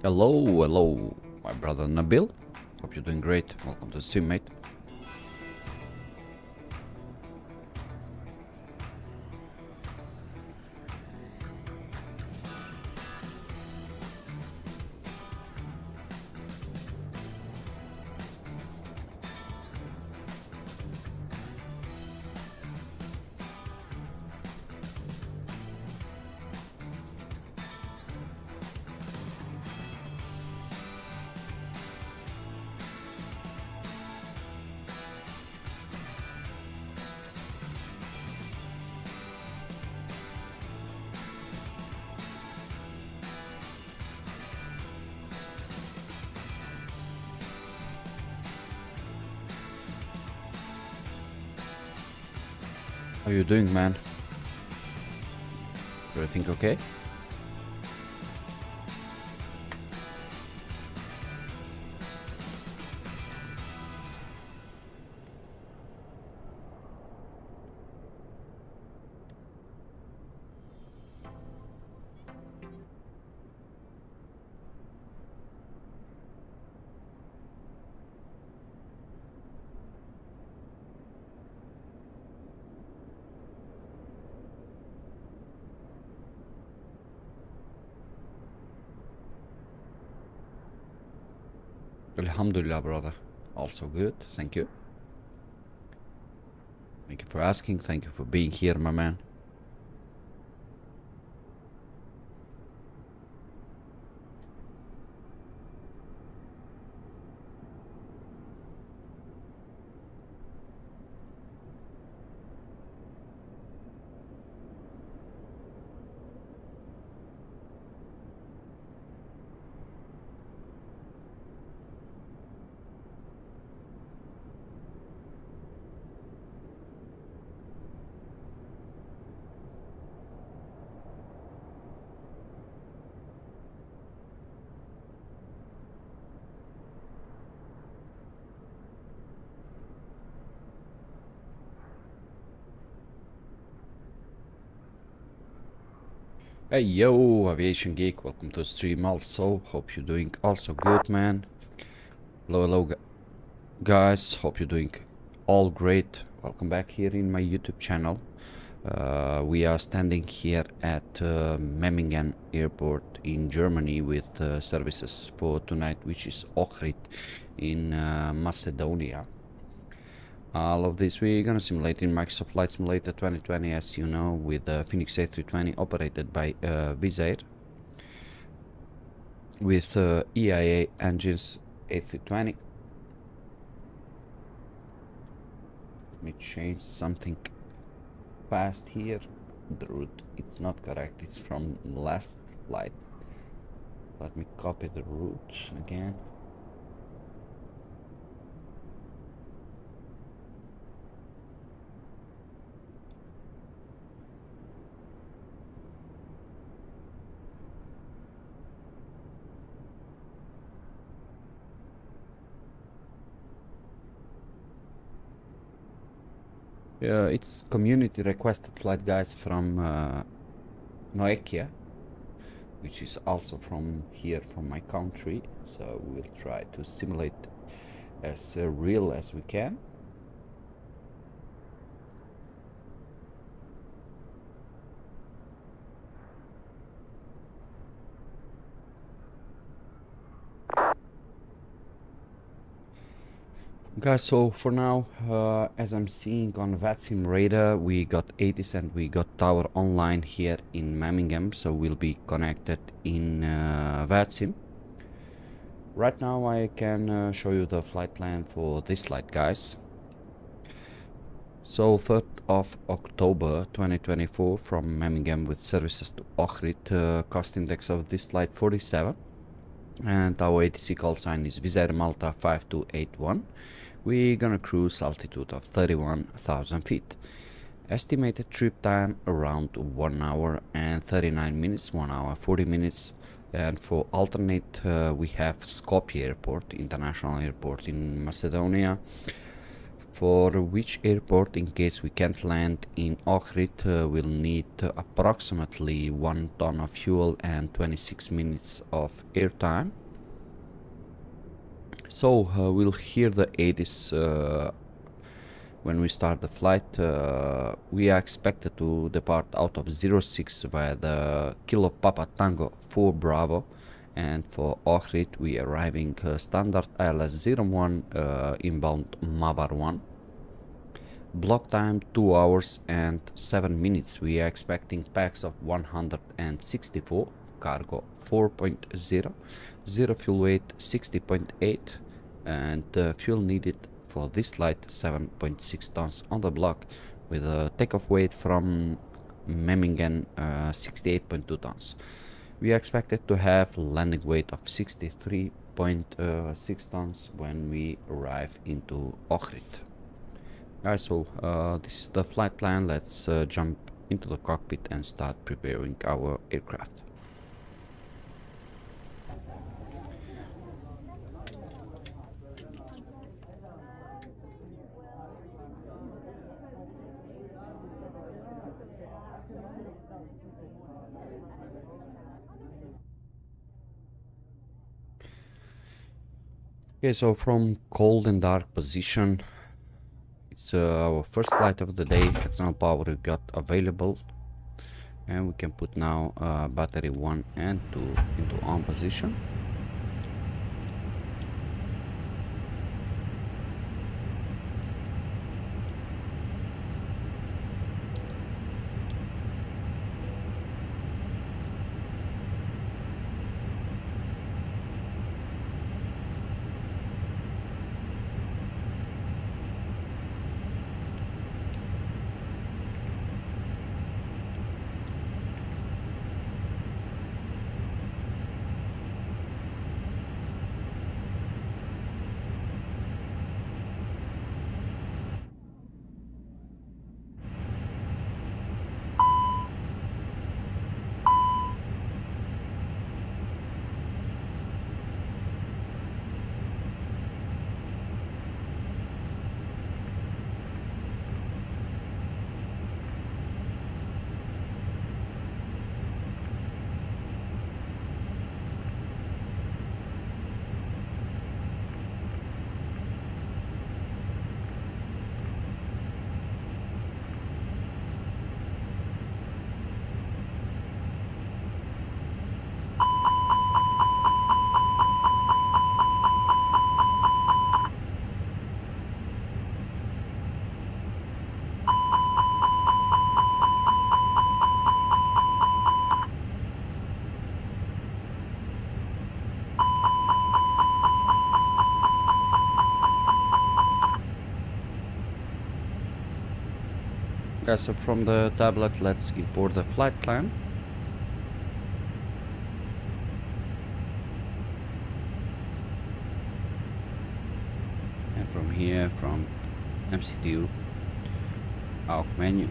Hello, my brother Nabil. Hope you're doing great. Welcome to Sim, mate. How you doing, man? Everything okay? Alhamdulillah, brother. Also good, thank you. Thank you for asking, thank you for being here, my man. Hey yo, Aviation Geek, welcome to the stream also. Hope you're doing also good, man. Hello, guys, hope you're doing all great. Welcome back here in my YouTube channel. We are standing here at Memmingen airport in Germany with services for tonight, which is Ohrid in Macedonia. All of this we're gonna simulate in Microsoft Flight Simulator 2020, as you know, with the Fenix A320 operated by Wizz Air with EIA engines A320. Let me change something fast here. The route, it's not correct, it's from last flight. Let me copy the route again. It's community requested flight, guys, from Noekia, which is also from here, from my country. So we'll try to simulate as real as we can. Guys, so for now, as I'm seeing on VATSIM radar, we got 80s and we got tower online here in Memmingen, so we'll be connected in VATSIM. Right now I can show you the flight plan for this flight, guys. So 3rd of October 2024 from Memmingen with services to Ohrid, cost index of this flight 47, and our ATC call sign is Wizz Air Malta 5281. We're gonna cruise altitude of 31,000 feet. Estimated trip time around 1 hour and 39 minutes, 1 hour 40 minutes. And for alternate, we have Skopje Airport, international airport in Macedonia. For which airport, in case we can't land in Ohrid, we'll need approximately 1 ton of fuel and 26 minutes of airtime. So we'll hear the 80s when we start the flight. We are expected to depart out of 06 via the Kilo Papa Tango 4 Bravo, and for Ohrid we are arriving standard ILS 01 inbound Mavar 1. Block time 2 hours and 7 minutes. We are expecting pax of 164, cargo 4.0, zero fuel weight 60.8, and fuel needed for this flight 7.6 tons on the block, with a takeoff weight from Memmingen 68.2 tons. We are expected to have landing weight of 63.6 tons when we arrive into Ohrid. Guys, so this is the flight plan. Let's jump into the cockpit and start preparing our aircraft. Okay, so from cold and dark position, it's our first flight of the day. External power we got available, and we can put now battery 1 and 2 into on position. So from the tablet, let's import the flight plan. And from here, from MCDU, AUK menu,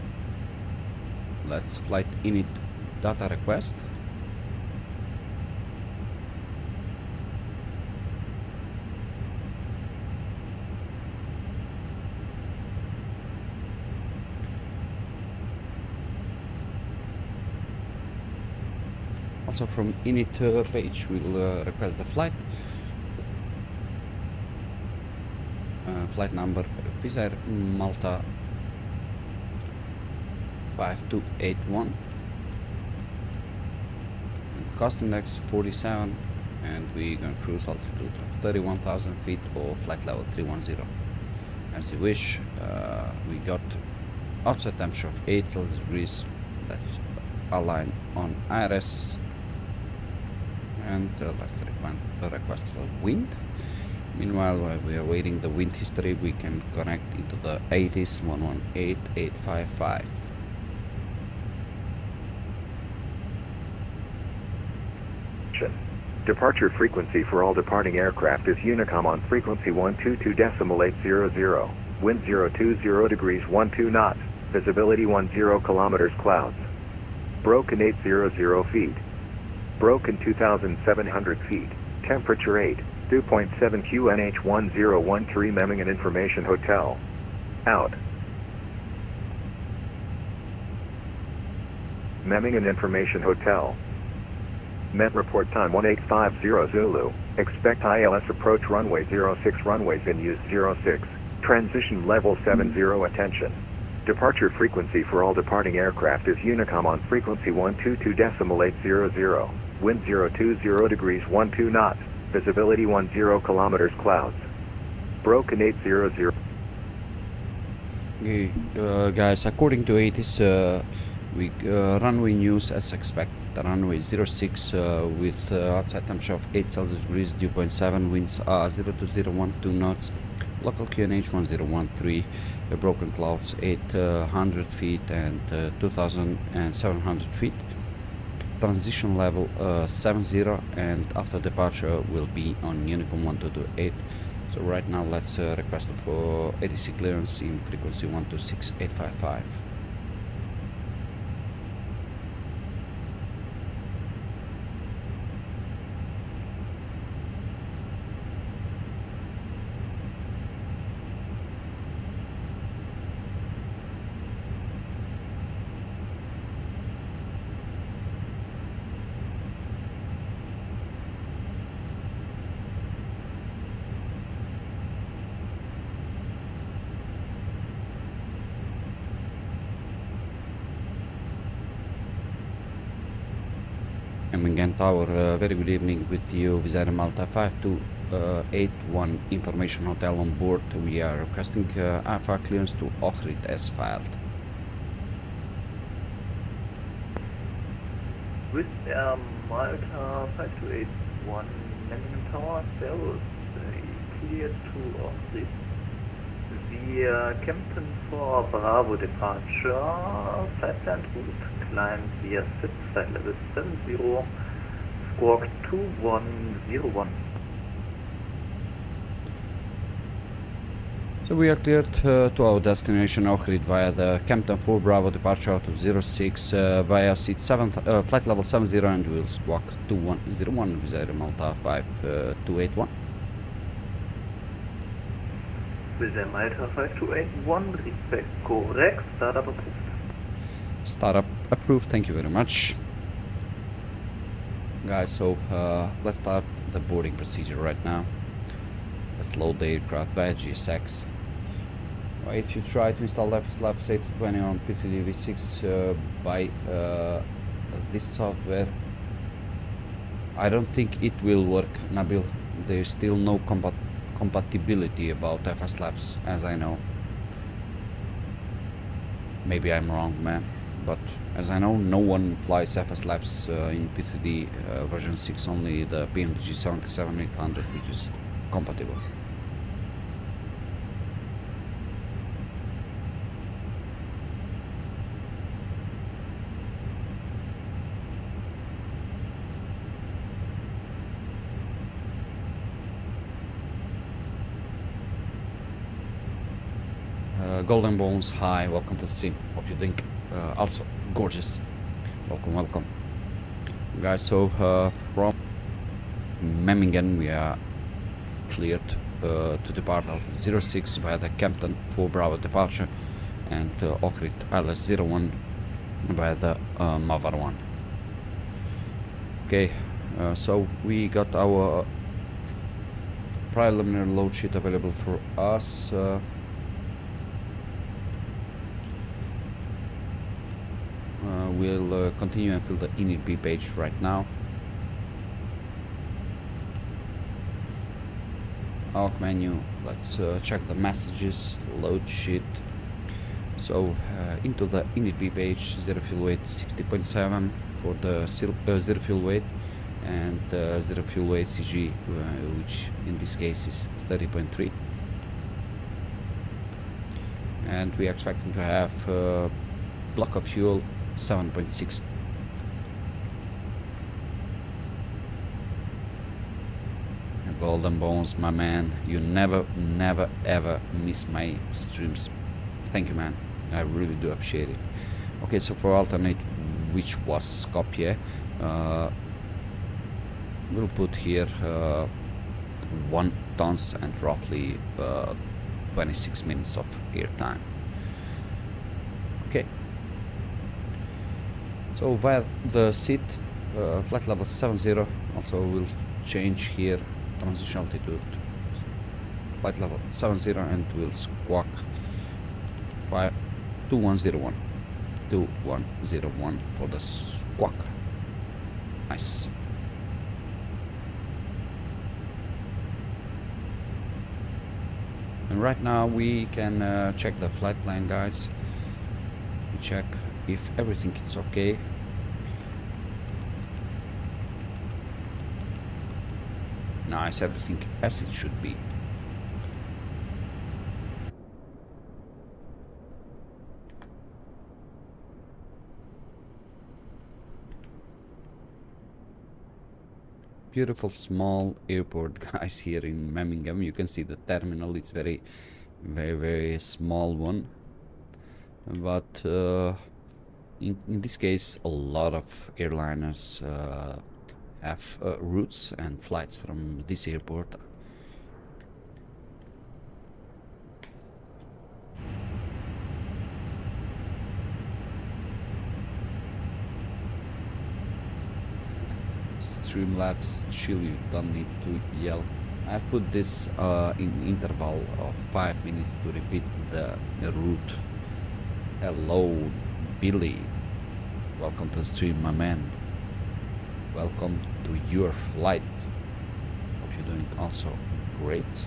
let's flight init data request. Also from init page, we'll request the flight. Flight number Wizz Air Malta 5281. Cost index 47, and we're gonna cruise altitude of 31,000 feet or flight level 310. As you wish. We got outside temperature of 8 Celsius degrees. Let's align on IRS. And let's request for wind. Meanwhile, while we are waiting the wind history, we can connect into the 80s 118855. Departure frequency for all departing aircraft is Unicom on frequency 122.800. Wind 020 degrees 12 knots. Visibility 10 kilometers clouds. Broken 800 feet. Broken 2,700 feet. Temperature 8. Dew point 7 QNH 1013 Memmingen Information Hotel. Out. Memmingen Information Hotel. Met report time 1850 Zulu. Expect ILS approach runway 06 runways in use 06. Transition level 70 attention. Departure frequency for all departing aircraft is Unicom on frequency 122.800. Wind 020 degrees 12 knots. Visibility 10 kilometers clouds. Broken 800. Okay, guys, according to ATIS, runway news as expected. The runway 06 with outside temperature of 8 Celsius degrees, dew point 7, winds are 0 to 012 knots, local QNH 1013, broken clouds 800 feet and 2,700 feet. Transition level 70, and after departure will be on Unicom 1228 So right now let's request for ADC clearance in frequency 126855. Memmingen Tower, very good evening with you, Visair Malta 5281 information hotel on board. We are requesting AFA clearance to Ohrid as filed. With Air Malta 5281 Memmingen Tower, Servus, cleared to Ohrid. Via Kempton for Bravo departure, flight plan route, climb via SIP, flight level 70, squawk 2101. So we are cleared to our destination Ohrid via the Kempton 4 Bravo departure out of 06 via seat 7, flight level 70, and we'll squawk 2101 Visair Malta 5281. With Air Malta 5281, respect correct, startup approved. Startup approved, thank you very much. Guys, so let's start the boarding procedure right now. Let's load the aircraft via GSX. If you try to install Msfs A320 on PTD V6 by this software, I don't think it will work, Nabil. There's still no compatibility about FS Labs, as I know. Maybe I'm wrong, man, but as I know, no one flies FS Labs in PTD version 6, only the PMDG 77800, which is compatible. Golden Bones, hi, welcome to the stream. Hope you're doing also gorgeous. Welcome, welcome. Guys, so from Memmingen we are cleared to depart out 06 via the Kempton 4 Bravo departure, and Ohrid ILS 01 via the Mavar 1. Okay, so we got our preliminary load sheet available for us. We'll continue until the init B page right now. Out menu, let's check the messages, load sheet. So into the init B page, zero fuel weight 60.7 for the zero fuel weight, and zero fuel weight CG, which in this case is 30.3. And we are expecting to have block of fuel 7.6. Golden Bones, my man, you never ever miss my streams. Thank you, man, I really do appreciate it. Okay, so for alternate, which was Skopje, we'll put here 1 tons and roughly 26 minutes of air time. Okay, so via the seat, flight level 70, also will change here transition altitude, flight level 70, and will squawk via 2101 for the squawk. Nice. And right now we can check the flight plan, guys. We check if everything is okay. Nice, everything as it should be. Beautiful small airport, guys, here in Memmingen. You can see the terminal. It's very small one, but in this case a lot of airliners have routes and flights from this airport. Streamlabs chill, you don't need to yell. I've put this in interval of 5 minutes to repeat the route. Hello, Billy. Welcome to the stream, my man. Welcome to your flight. Hope you're doing also great.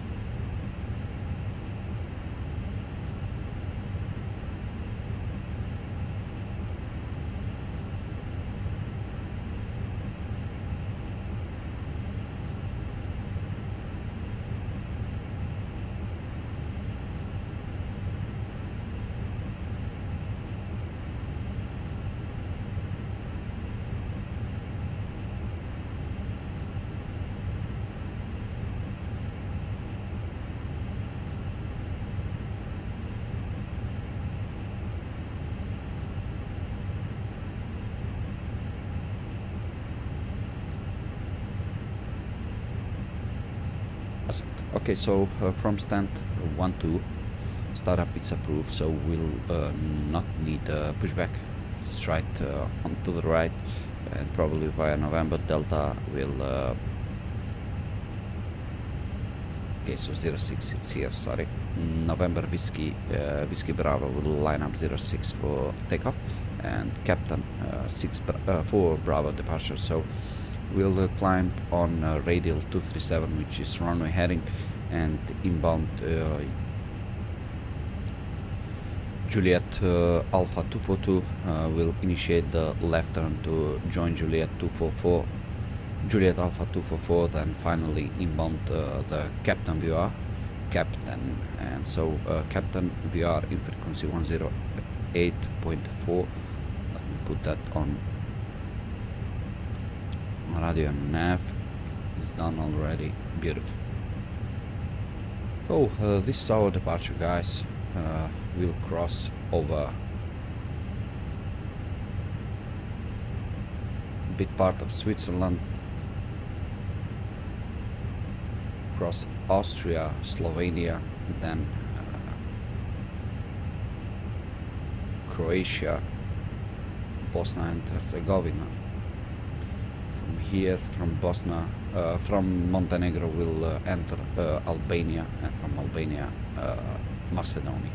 Okay, so from stand 1-2, startup is approved, so we'll not need pushback. It's right on to the right, and probably via November Delta will. Okay, so 06 is here. Sorry, November Whiskey Bravo will line up 06 for takeoff, and Captain 4 Bravo departure. So we'll climb on radial 237, which is runway heading, and inbound Juliet Alpha 242 will initiate the left turn to join Juliet 244, Juliet Alpha 244, then finally inbound the Captain VR, and so Captain VR in frequency 108.4. Let me put that on. Radio nav is done already. Beautiful. So this is our departure, guys. We'll cross over a bit part of Switzerland, cross Austria, Slovenia, then Croatia, Bosnia and Herzegovina. Here from Bosnia, from Montenegro will enter Albania, and from Albania Macedonia.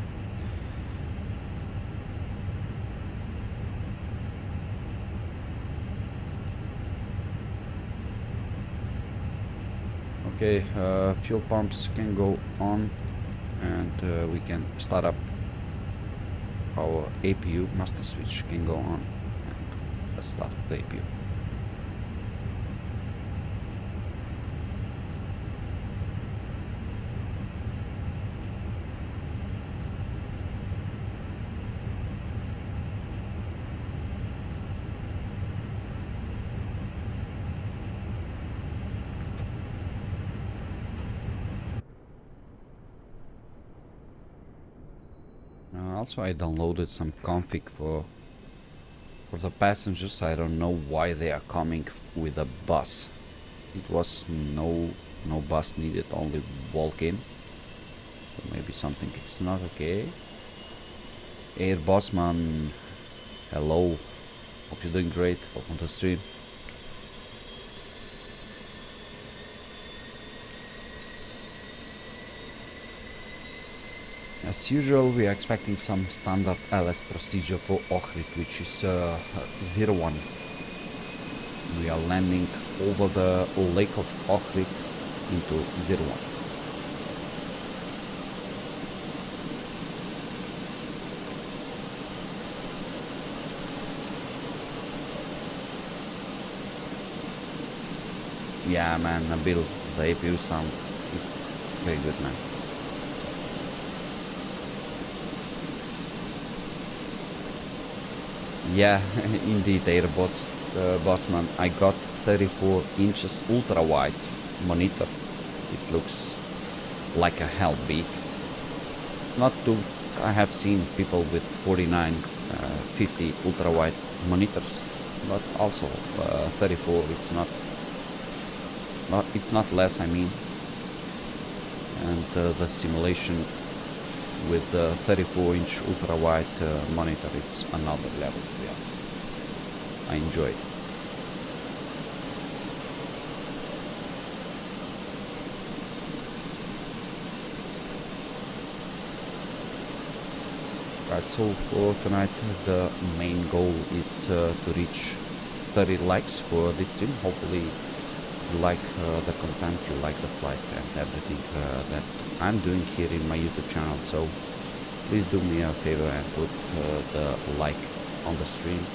Okay, fuel pumps can go on, and we can start up our APU. Master switch can go on, and let's start the APU. Also, I downloaded some config for the passengers. I don't know why they are coming with a bus. It was no bus needed, only walk-in. So maybe something is not okay. Air Bossman, hello. Hope you're doing great. Welcome to the stream. As usual, we are expecting some standard LS procedure for Ohrid, which is 01. We are landing over the Lake of Ohrid into 01. Yeah, man, Nabil, the APU sound, it's very good, man. Yeah, indeed, Airboss. Bossman, I got 34 inches ultra wide monitor. It looks like a hell big. It's not too. I have seen people with 49, 50 ultra wide monitors, but also 34. It's not less. I mean, and the simulation with the 34-inch ultra wide monitor, it's another level, to be honest. I enjoy it. Right, so for tonight the main goal is to reach 30 likes for this stream. Hopefully you like the content, you like the flight and everything that I'm doing here in my YouTube channel. So please do me a favor and put the like on the stream.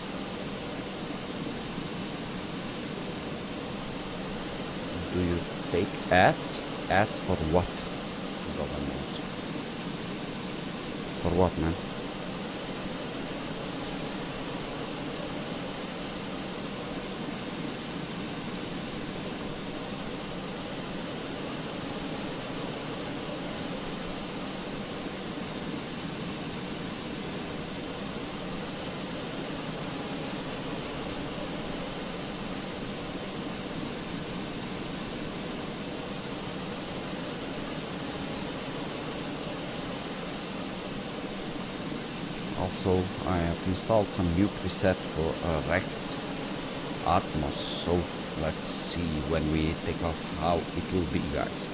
Do you take ads? Ads for what? God knows. For what, man? Also, I have installed some new preset for Rex Atmos, so let's see when we take off how it will be, guys.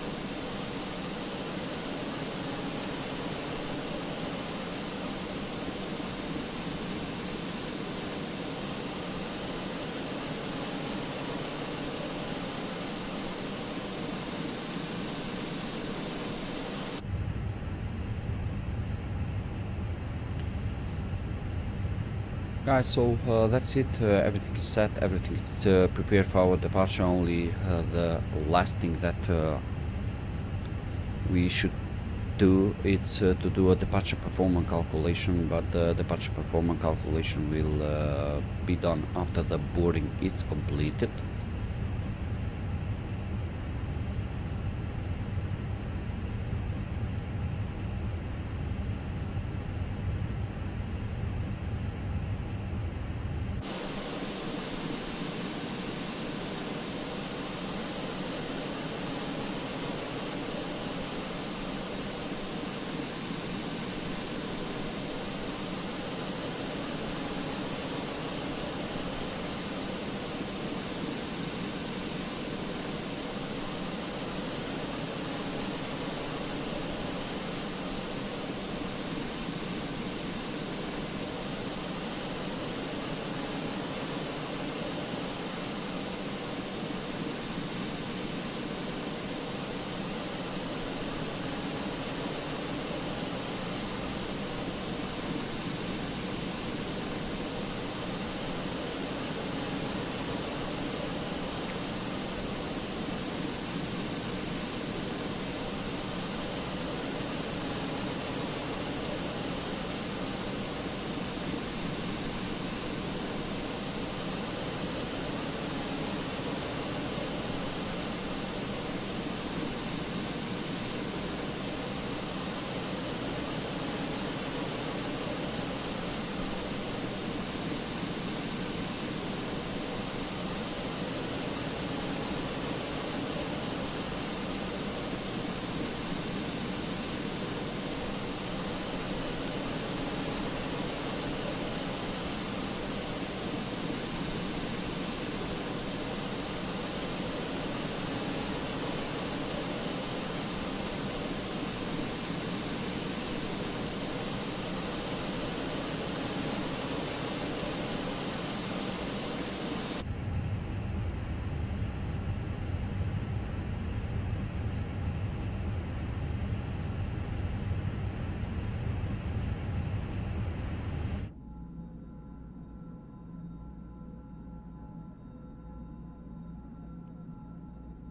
Guys, so that's it. Everything is set, everything is prepared for our departure. Only the last thing that we should do is to do a departure performance calculation, but the departure performance calculation will be done after the boarding is completed.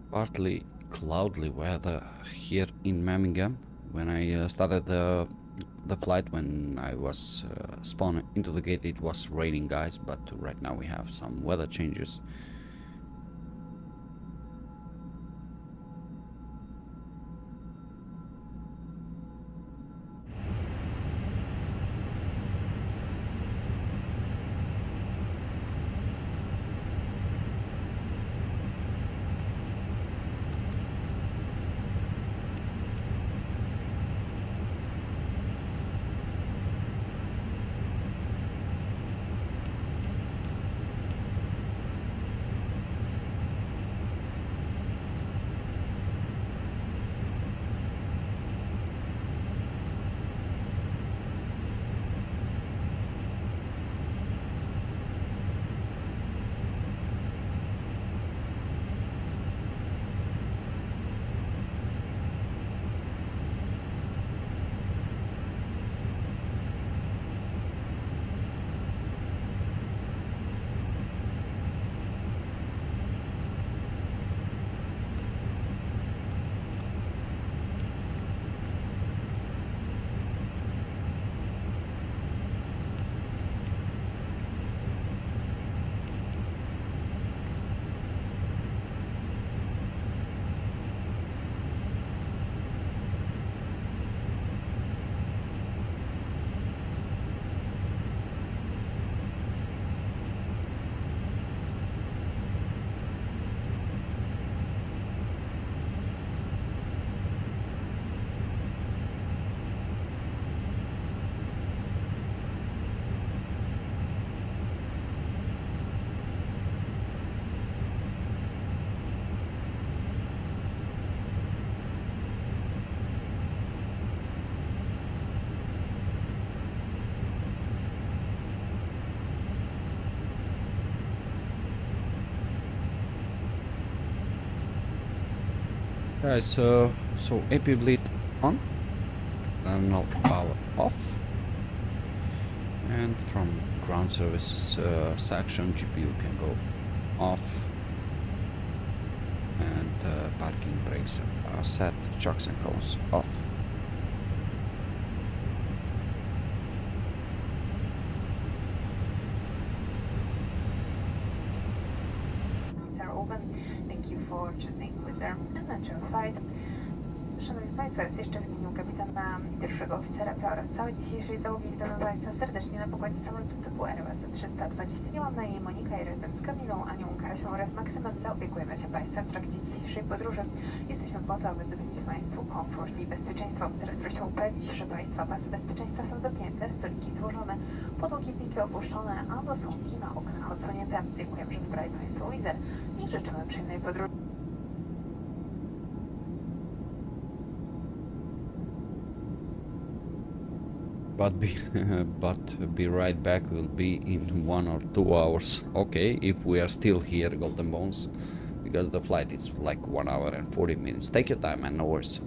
Partly cloudy weather here in Memmingen. When I started the flight, when I was spawned into the gate, it was raining, guys, but right now we have some weather changes. Guys, so AP bleed on, thermal power off, and from ground services section GPU can go off, and parking brakes are set, chocks and cones off. Thank you for choosing Wizard and natural flight. Szanowni Państwo, raz jeszcze w imieniu kapitana i pierwszego oficera oraz całej dzisiejszej załogi witamy Państwa serdecznie na pokładzie samolotu typu Airbus 320. Ja mam na imię Monika i razem z Kamilą, Anią, Kasią oraz Maksymem zaopiekujemy się Państwem w trakcie dzisiejszej podróży. Jesteśmy po to, aby zapewnić Państwu komfort i bezpieczeństwo. Teraz proszę upewnić się, że Państwa pasy bezpieczeństwa są zapięte, stoliki złożone, podłokietniki opuszczone, a zasłonki na oknach odsłonięte. Dziękujemy, że wybrali Państwo Wizard i życzymy przyjemnej podróży. But be right back. We'll be in 1 or 2 hours. Okay, if we are still here, Golden Bones, because the flight is like 1 hour and 40 minutes. Take your time, and no worries.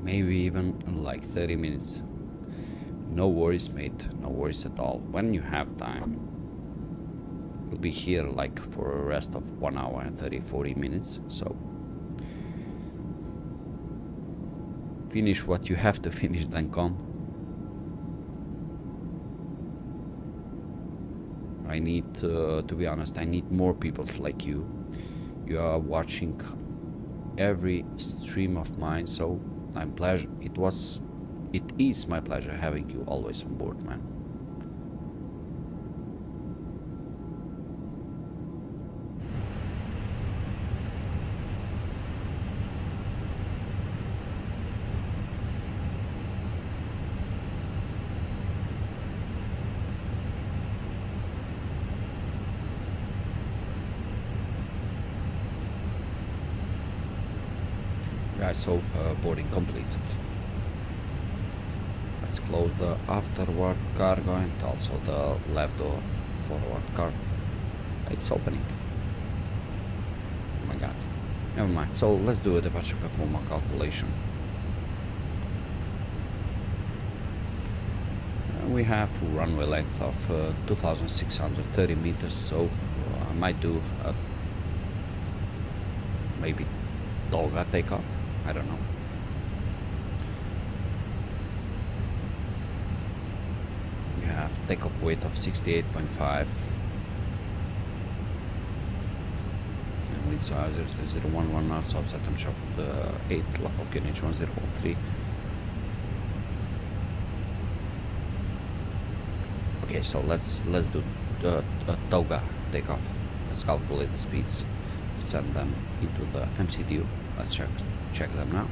Maybe even like 30 minutes. No worries, mate, no worries at all. When you have time, we'll be here like for a rest of 1 hour and 40 minutes. So finish what you have to finish, then come. I need to be honest, I need more peoples like you. You are watching every stream of mine, so it is my pleasure having you always on board, man. Guys, so boarding completed. Let's close the afterward cargo and also the left door forward cargo. It's opening. Oh my god. Never mind. So let's do a departure performance calculation. We have runway length of 2,630 meters, so I might do a maybe longer takeoff. I don't know. We have takeoff weight of 68.5 and wind size 0.011 knots, outside temperature of the 8, local QNH 1013. Okay, so let's do the toga takeoff. Let's calculate the speeds, send them into the MCDU. Let's check them now.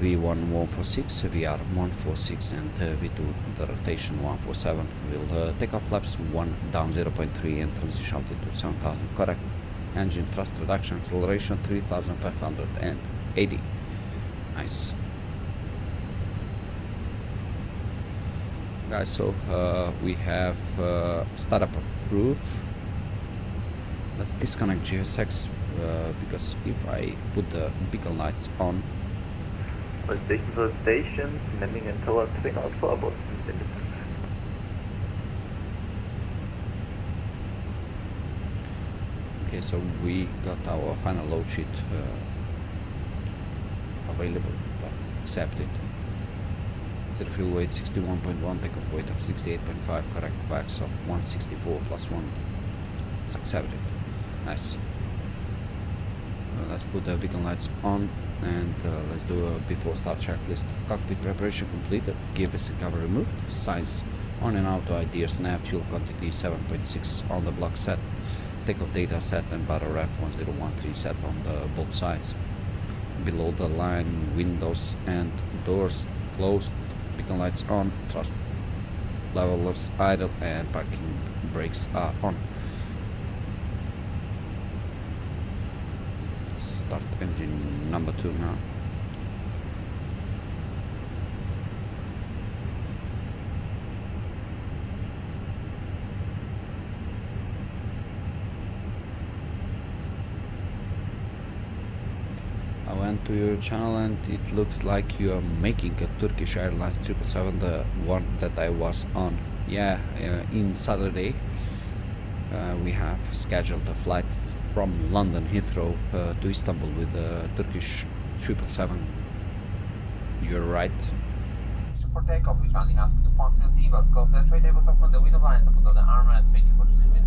V1 146, VR 146, and V2 the rotation 147 will take off flaps 1 down 0.3 and transition altitude 7,000. Correct. Engine thrust reduction acceleration 3,580. Nice. Guys, so we have startup approved. Let's disconnect GSX because if I put the beacon lights on. All stations are stations, Memmingen Tower 304 Boston. Okay, so we got our final load sheet available. Let's accept it. Zero fuel weight 61.1, takeoff weight of 68.5, correct wax of 164 plus 1. Let's accept it. Nice. Let's put the beacon lights on and let's do a before start checklist. Cockpit preparation completed, gearbox and cover removed, signs on and auto IDS nav, fuel quantity 7.6 on the block set, takeoff data set and battle ref 1013 set on the both sides. Below the line, windows and doors closed, beacon lights on, thrust levelers idle and parking brakes are on. Start engine number 2 now. I went to your channel and it looks like you are making a Turkish Airlines 777, the one that I was on. Yeah, in Saturday we have scheduled a flight from London Heathrow to Istanbul with the Turkish 777. You're right. For takeoff, we kindly ask you to fasten your seatbelts, close the tray tables up on the window line, and put on the armrests. Thank you for choosing me.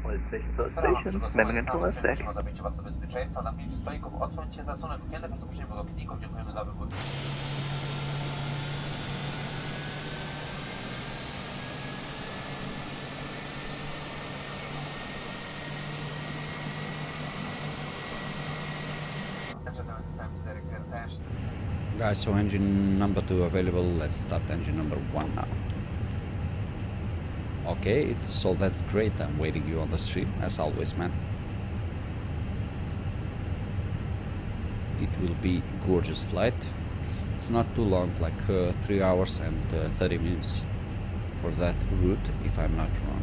All stations are stations, Memmingen Tower stack. Zabicie was bezpieczeństwa, napięcie stoików, odsłońcie zasunek okiennych, proszę podokładników, dziękujemy za wybór. Guys, so engine number 2 available. Let's start engine number 1 now. Okay, so that's great. I'm waiting you on the street as always, man. It will be gorgeous flight. It's not too long, like 3 hours and 30 minutes for that route, if I'm not wrong.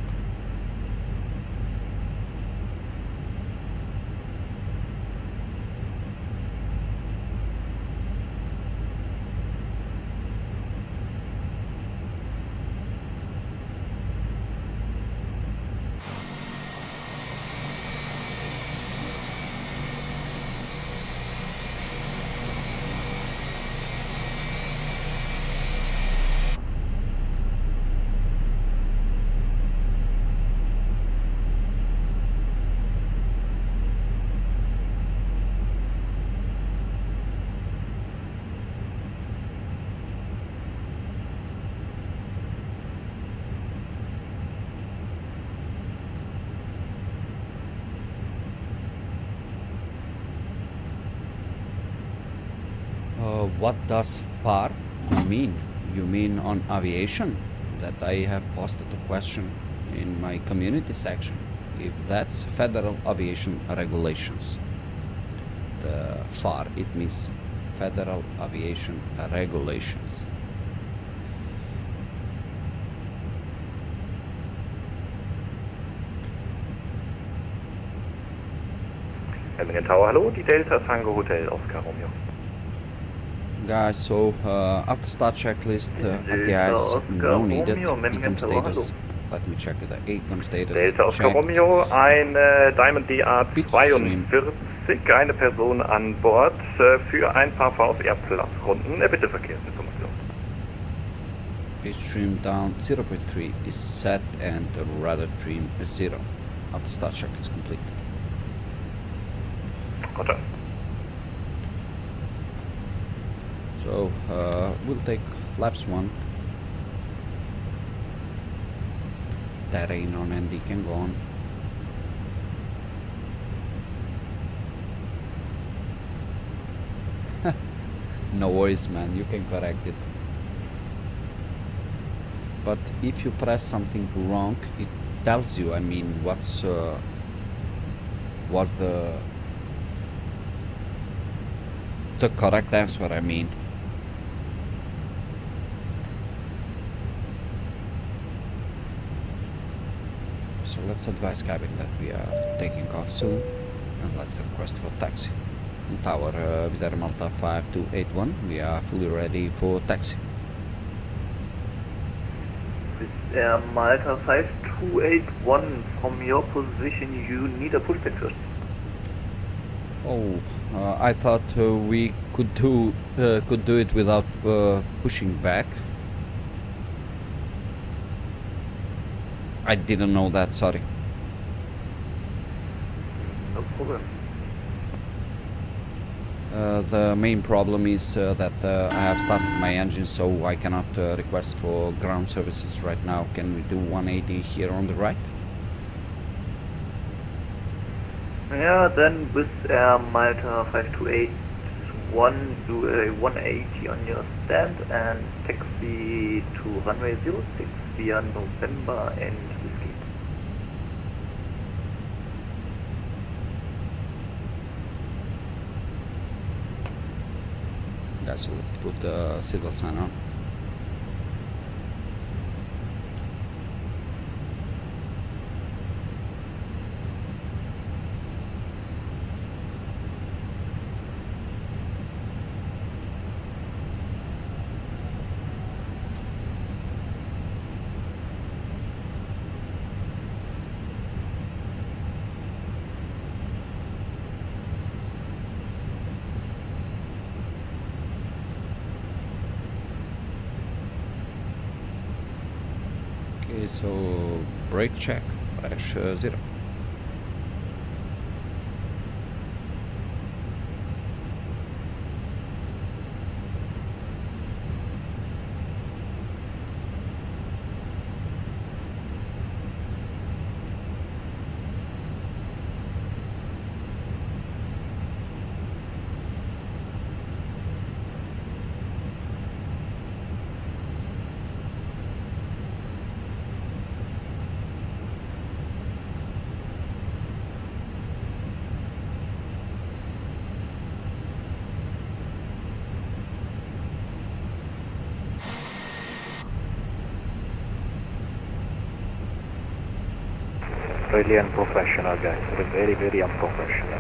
What does far mean? You mean on aviation? That I have posted a question in my community section. If that's Federal Aviation Regulations. The FAR, it means Federal Aviation Regulations. Memmingen Tower, hallo, die Delta Tango Hotel Oscar Romeo. Guys, so after start checklist, ATIs no needed. Ecom status. Let me check the Ecom status. Delta Oscar Check. Romeo, ein Diamond Bitstream. DA-42, eine Person an Bord für ein paar VFR-Platzrunden. Bitte Verkehrsinformation. Bitstream down 0.3 is set and radar trim 0. After start checklist complete. Roger. So we'll take flaps 1. Terrain on ND can go on. No worries, man, you can correct it. But if you press something wrong, it tells you, I mean, what's the correct answer, I mean. So let's advise cabin that we are taking off soon, and let's request for taxi. In tower, Wizz Air Malta 5281, we are fully ready for taxi. Wizz Air Malta 5281, from your position you need a pushback first. Oh, I thought we could do it without pushing back. I didn't know that, sorry. No problem. The main problem is that I have started my engine, so I cannot request for ground services right now. Can we do 180 here on the right? Yeah, then Wizz Air Malta 5281, do a 180 on your stand and taxi to runway 06 via November and Whiskey. Yeah, so let's put the seatbelt sign on. Okay, so brake check, crash 0. Really unprofessional, guys. Very, very unprofessional.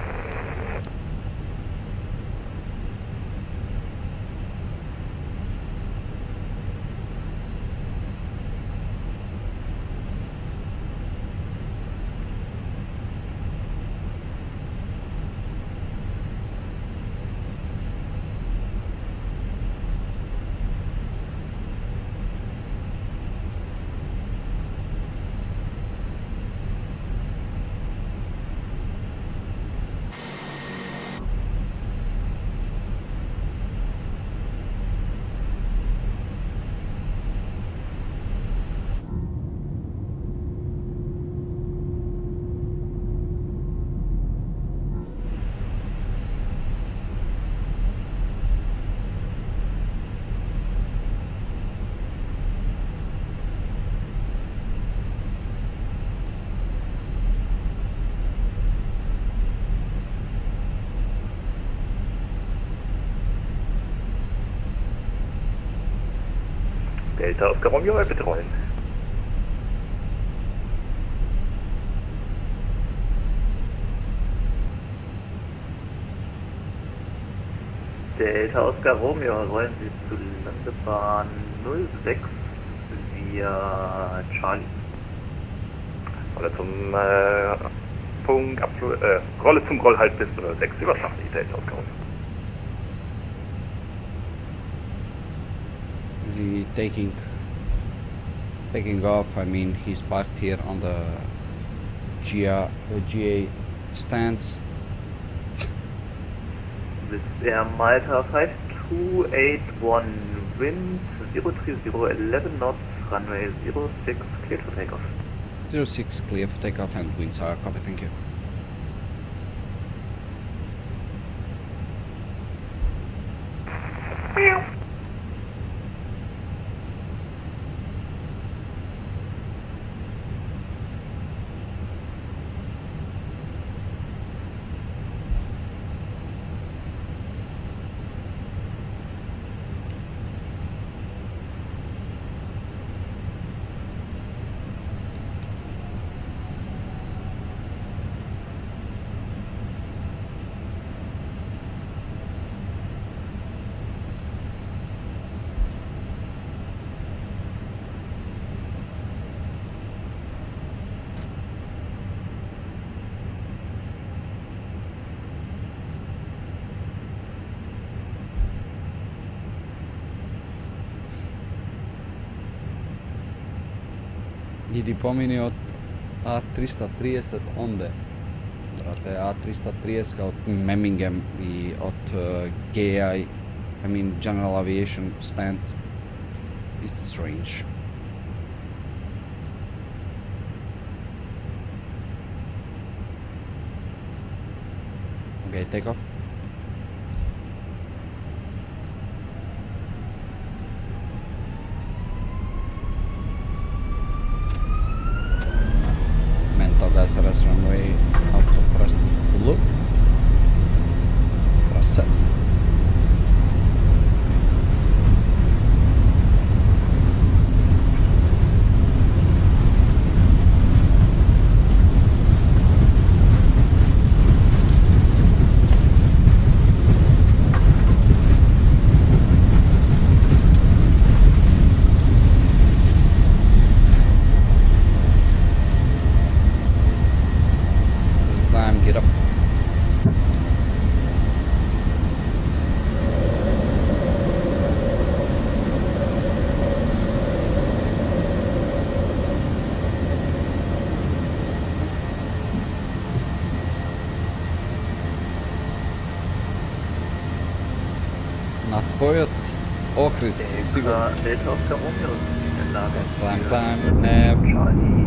Delta Oscar Romeo, bitte rollen. Delta Oscar Romeo, rollen Sie zu Landebahn 06 via Charlie. Rolle zum Punkt, Rolle zum Rollhalt bis 06, über Charlie, Delta Oscar Romeo. He taking off. I mean, he's parked here on the GA stands. This Air Malta 5281, wind 03011 knots, runway 06, cleared for takeoff. 06 clear for takeoff and winds are copy, thank you. Idi pomini od A330 onde. Brate, A330 od Memmingen i od GI, I mean General Aviation stand. It's strange. Okay, take off. SRS runway out of thrust loop. Thrust set. Get up. Not for it. Ohrid, sigur. Delta Oscar Romeo ist in der Lage. Yes, climb, nav. Charlie.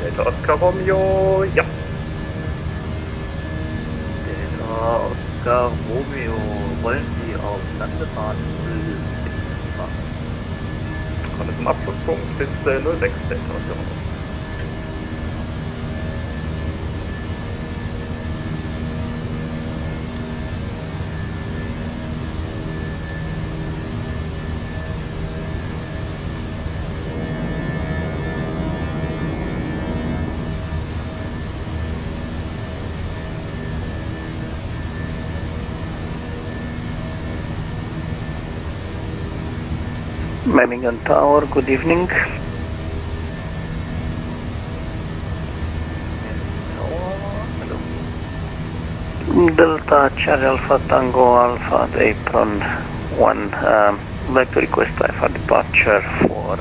Delta Oscar Romeo, ja. Delta Oscar Romeo, rollen Sie auf Landebahn 06 Rolle zum Abflugpunkt bis 06, Delta Oscar Romeo. Memmingen Tower, good evening. Delta Charlie Alpha Tango Alpha, the apron 1, like to request for departure for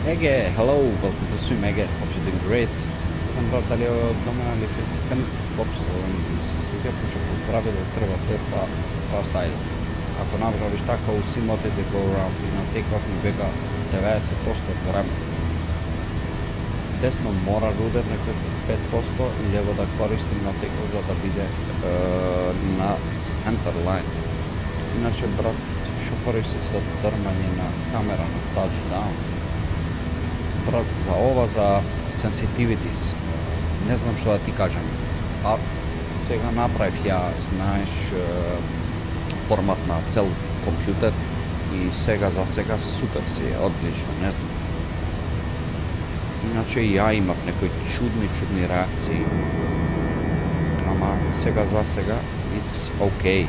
Ege, hello, welcome to Swim Ege, hope you're doing great. Ne znam brat, da li je ovo od domena ili Fenix uopće zove, mi se sviđa, pošto po pravilu treba flipa freestyle. Ako napraviš tako u svim odrede go around i na Takeoff mi bega 90% od vremena. Desno mora ruder neko 5% i lijevo da koristim na Takeoff za da bide na center line. Inače brat, šopari se za drmanje na kamera na touchdown. Brat, za sensitivities, ne znam što da ti kažem, a сега направих ja, знаеш, формат на цел компютър и сега за сега супер си е, отлично, не знам. Иначе и я имах некои чудни реакции, ама сега за сега it's okay.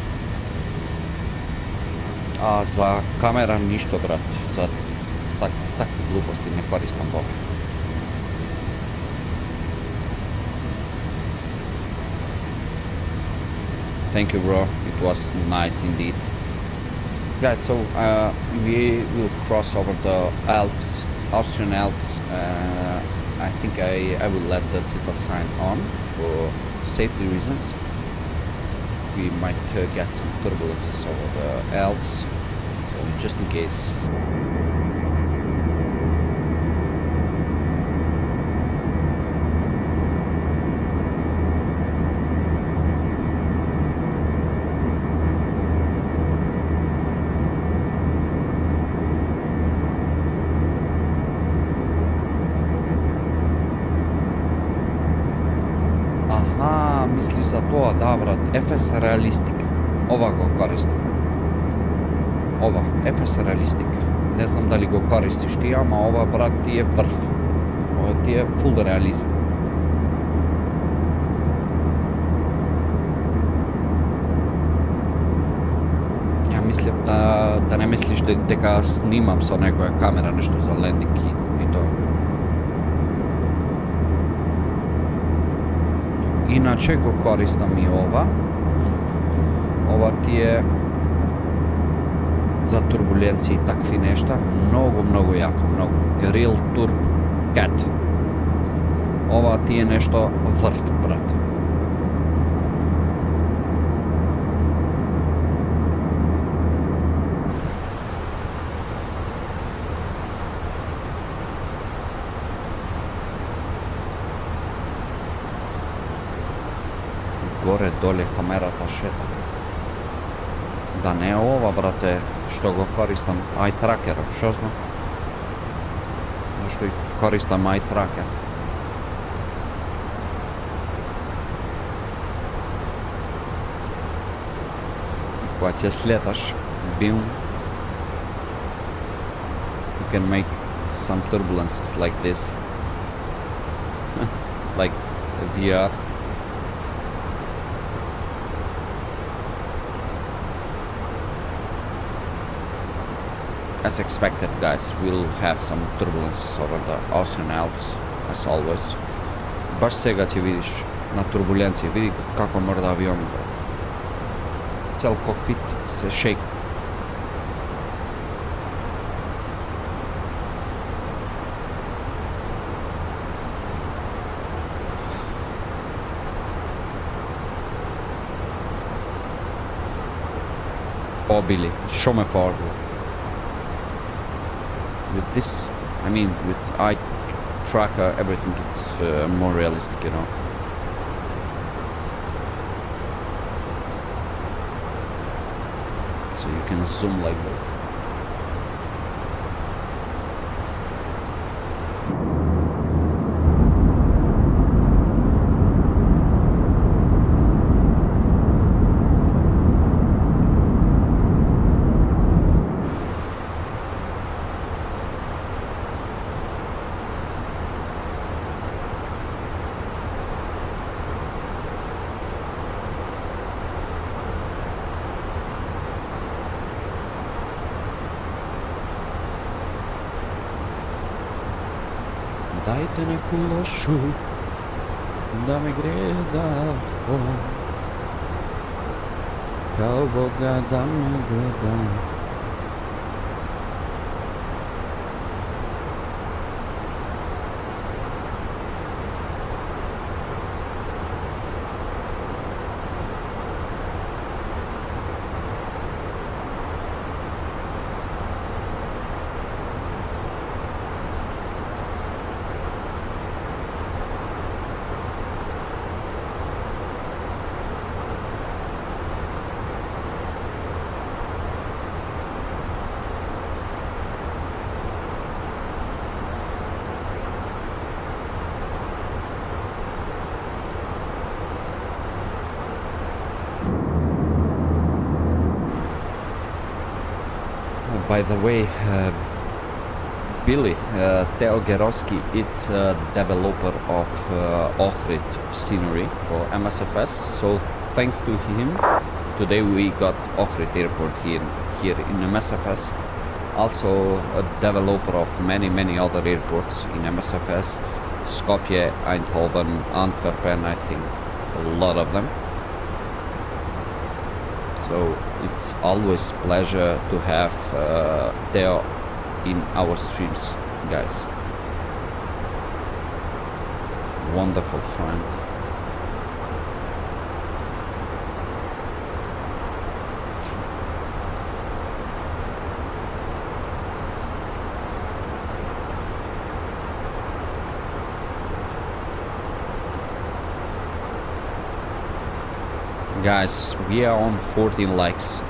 А за камера ништо брат, за takve gluposti ne koristam uopšte. Thank you bro, it was nice indeed. Guys, so we will cross over the Alps, Austrian Alps. I think I will let the seatbelt sign on for safety reasons. We might get some turbulences over the Alps, so just in case. Misliš za to, da brat, FS Realistic, ova go koristim. Ova, FS Realistic, ne znam da li go koristiš ti, ama ova brat ti je vrf, ova ti je full realizam. Ja mislim da ne misliš da snimam sa nekoja kamera nešto za landing i to. Inače go koristam i ova ti je za turbulencije i takvi nešta mnogo jako, Real Turb Cat. Ova ti je nešto vrf, brat. Gore, dolje kamerata šeta. Da ne ova, brate, što go koristam eye tracker, što znam? Zašto koristam eye tracker? Когато я слеташ, бим, you can make some turbulences like this. Like VR. As expected, guys, we'll have some turbulences over the Austrian Alps, as always. Baš сега ќе видиш на турбуленција, види како мрда авион. Цел кокпит се шейка. Обили, шо ме поордува. With this, I mean, with eye tracker, everything gets more realistic, you know. So you can zoom like this. Dajte neku lošu da me gleda kao Boga da me gleda. By the way, Billy, Theo Geroski, it's a developer of Ohrid scenery for Msfs. So thanks to him, today we got Ohrid airport here in Msfs. Also a developer of many other airports in Msfs. Skopje, Eindhoven, Antwerpen, I think a lot of them. So it's always pleasure to have Theo in our streams, guys. Wonderful friend. Guys, we are on 14 likes.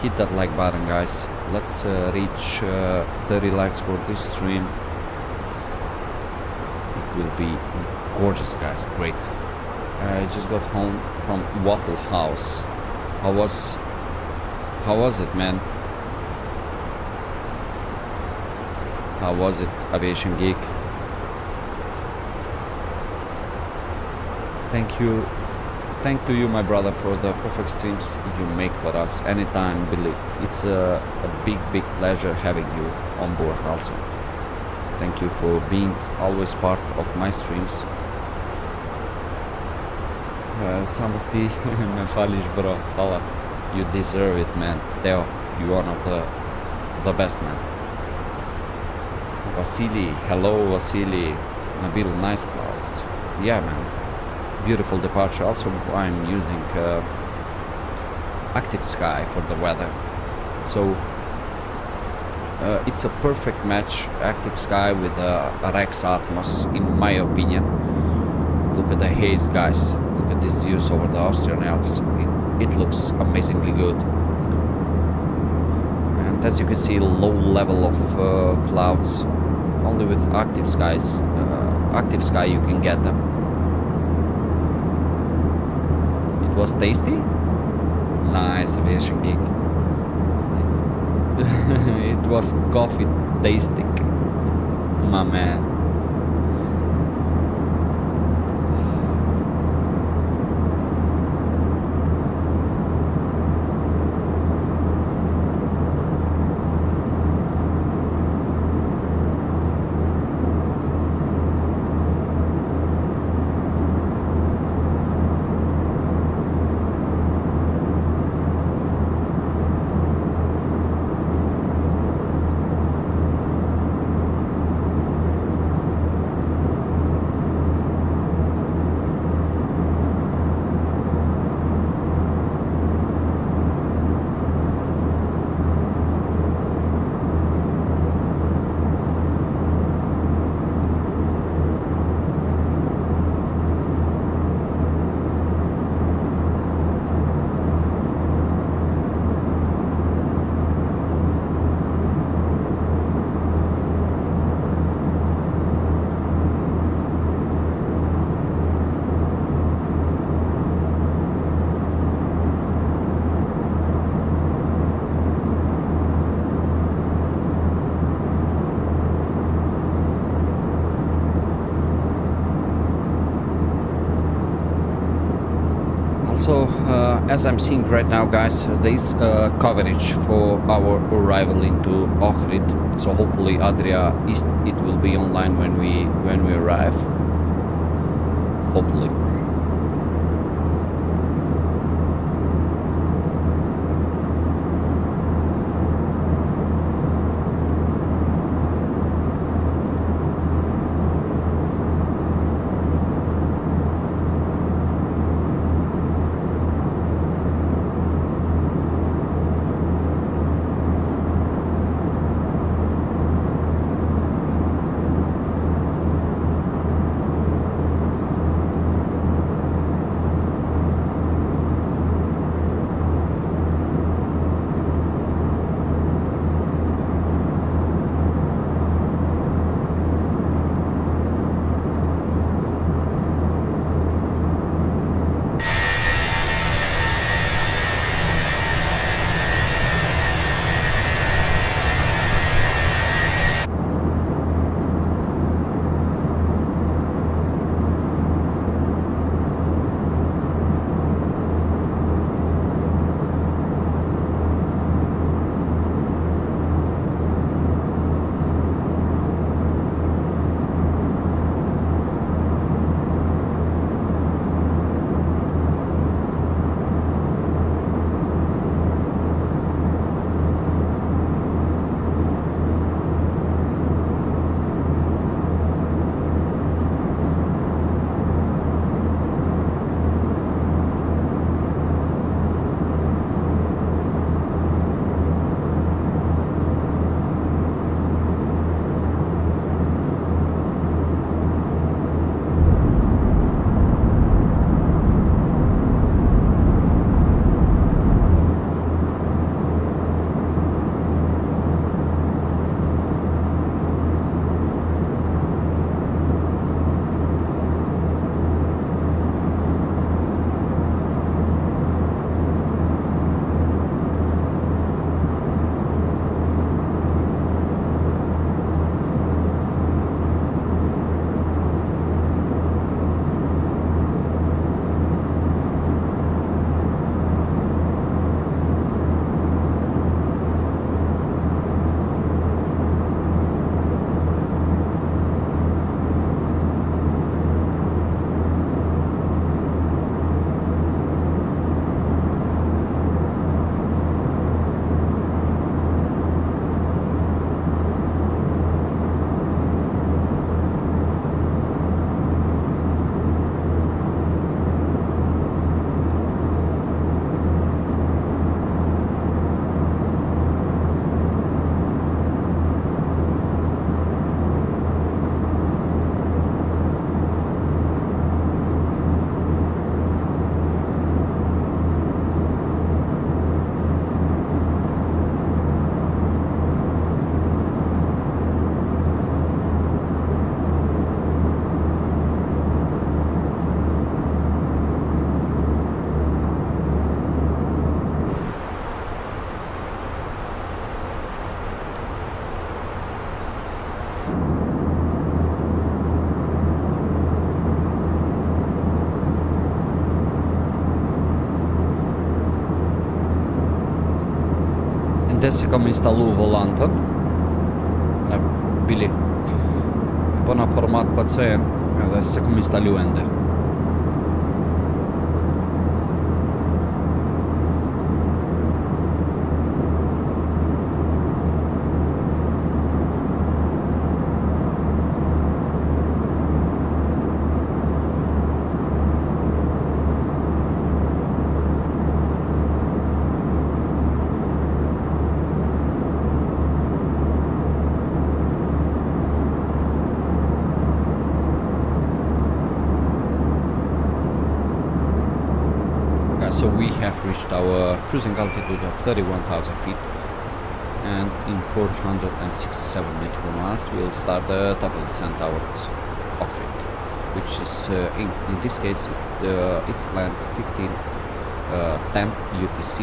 Hit that like button, guys. Let's reach 30 likes for this stream. It will be gorgeous, guys. Great. I just got home from Waffle House. How was it, man? How was it, Aviation Geek? Thank to you, my brother, for the perfect streams you make for us anytime, Billy. It's a big pleasure having you on board also. Thank you for being always part of my streams. Samo ti me fališ, bro. Hvala. You deserve it, man. Theo, you're one of the best, man. Vasily, hello, Vasily. Nabil, nice clouds. Yeah, man. Beautiful departure. Also, I'm using active sky for the weather, so it's a perfect match, active sky with a Rex Atmos, in my opinion. Look at the haze, guys. Look at these views over the Austrian Alps. It looks amazingly good, and as you can see, low level of clouds. Only with active skies, active sky, you can get them. It was tasty? Nice, Aviation Geek. It was coffee tasting, my man. Also, as I'm seeing right now, guys, there is coverage for our arrival into Ohrid. So hopefully, Adria it will be online when we arrive. Hopefully. Vedeți că am instalat volantă na bili na format pacen, adesso come instaliuende. So we have reached our cruising altitude of 31,000 feet, and in 467 nautical miles we'll start the double descent towards Ohrid, which is in this case it's planned 15:10 UTC.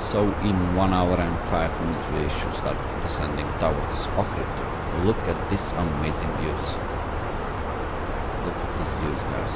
So in 1 hour and 5 minutes we should start descending towards Ohrid. Look at this amazing views. Look at these views, guys.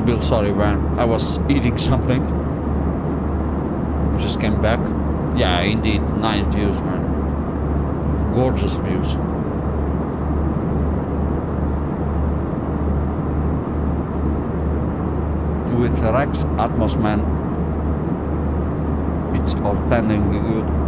Nabil, sorry man, I was eating something. We just came back. Yeah, indeed, nice views, man. Gorgeous views. With Rex Atmos, man, it's outstandingly good.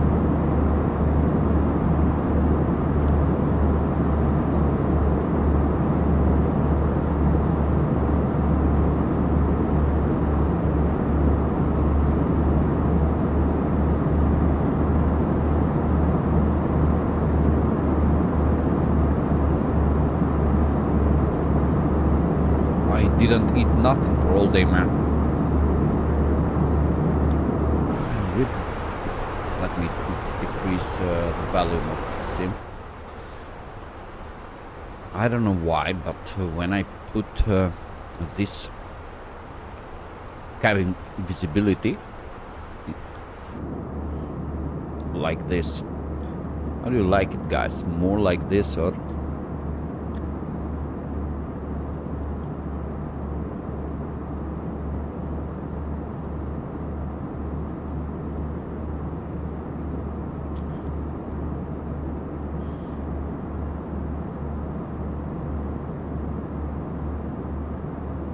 Didn't eat nothing for all day, man. Let me decrease the volume of the sim. I don't know why, but when I put this cabin visibility like this, how do you like it, guys? More like this or?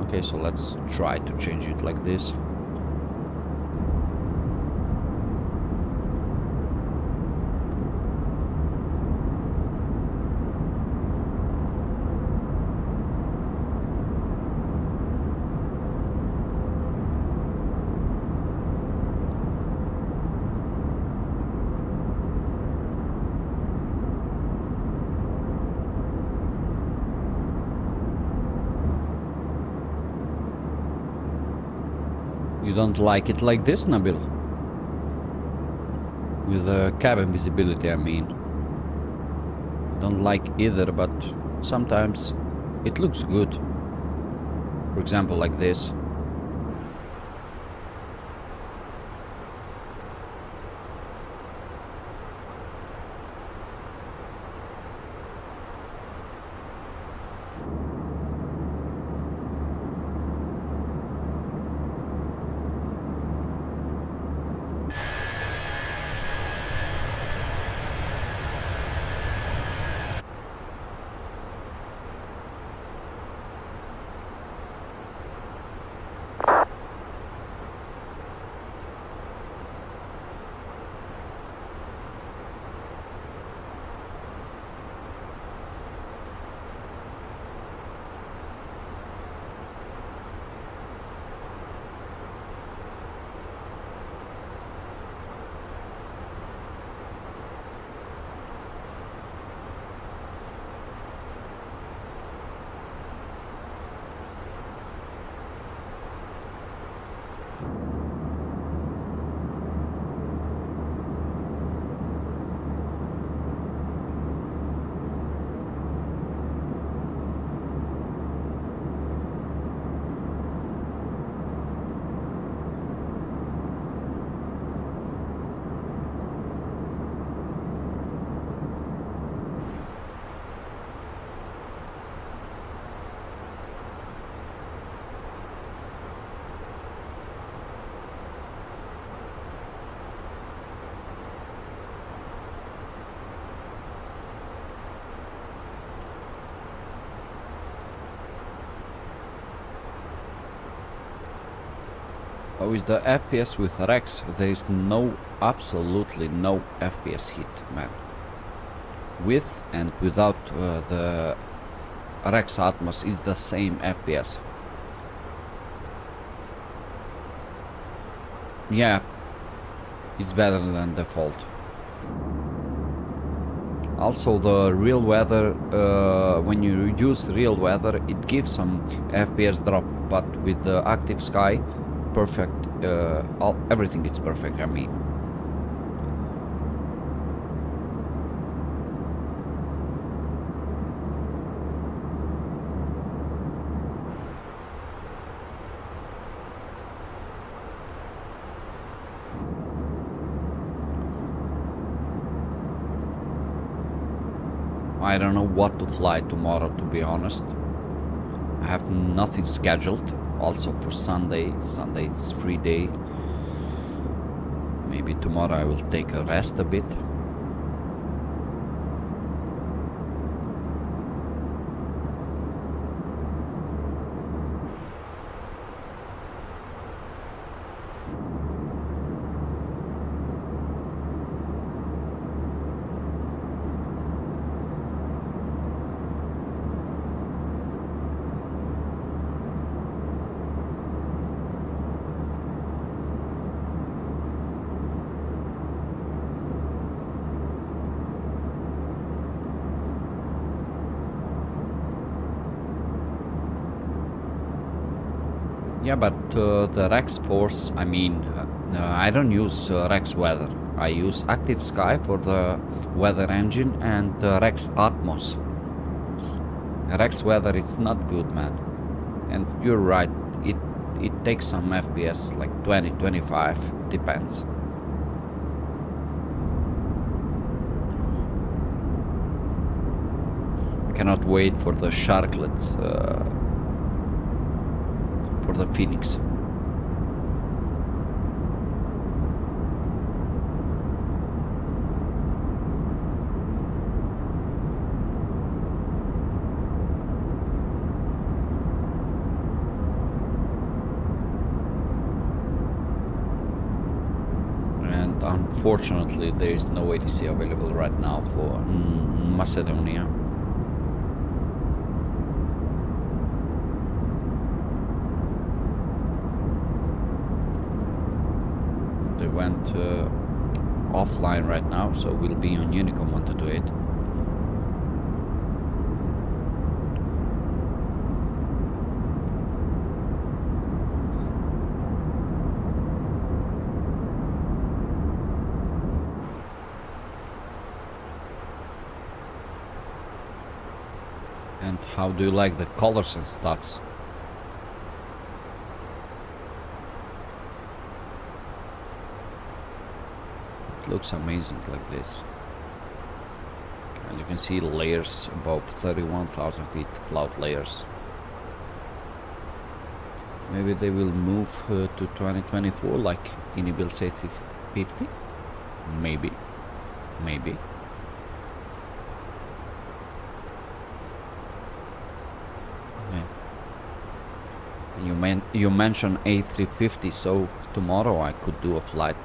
Okay, so let's try to change it like this. You don't like it like this, Nabil? With the cabin visibility, I mean. Don't like either, but sometimes it looks good. For example, like this. With the FPS with Rex, there is absolutely no FPS hit, man. With and without the Rex Atmos is the same FPS. Yeah, it's better than default. Also, the real weather, when you use real weather, it gives some FPS drop, but with the active sky, perfect. Everything is perfect, I mean. I don't know what to fly tomorrow, to be honest. I have nothing scheduled. also for Sunday. Sunday it's free day. Maybe tomorrow I will take a rest a bit. Yeah, but the Rex Force, I mean, I don't use Rex Weather. I use Active Sky for the weather engine and Rex Atmos. Rex Weather, it's not good, man. And you're right, it takes some FPS, like 20, 25, depends. I cannot wait for the sharklets. For the Phoenix. And unfortunately there is no ATC available right now for Macedonia. Went offline right now, so we'll be on Unicom 128. And how do you like the colors and stuffs? Looks amazing like this, and you can see layers above 31,000 feet, cloud layers. Maybe they will move to 2024 like Inibils A350. Maybe. Yeah. You mentioned A350, so tomorrow I could do a flight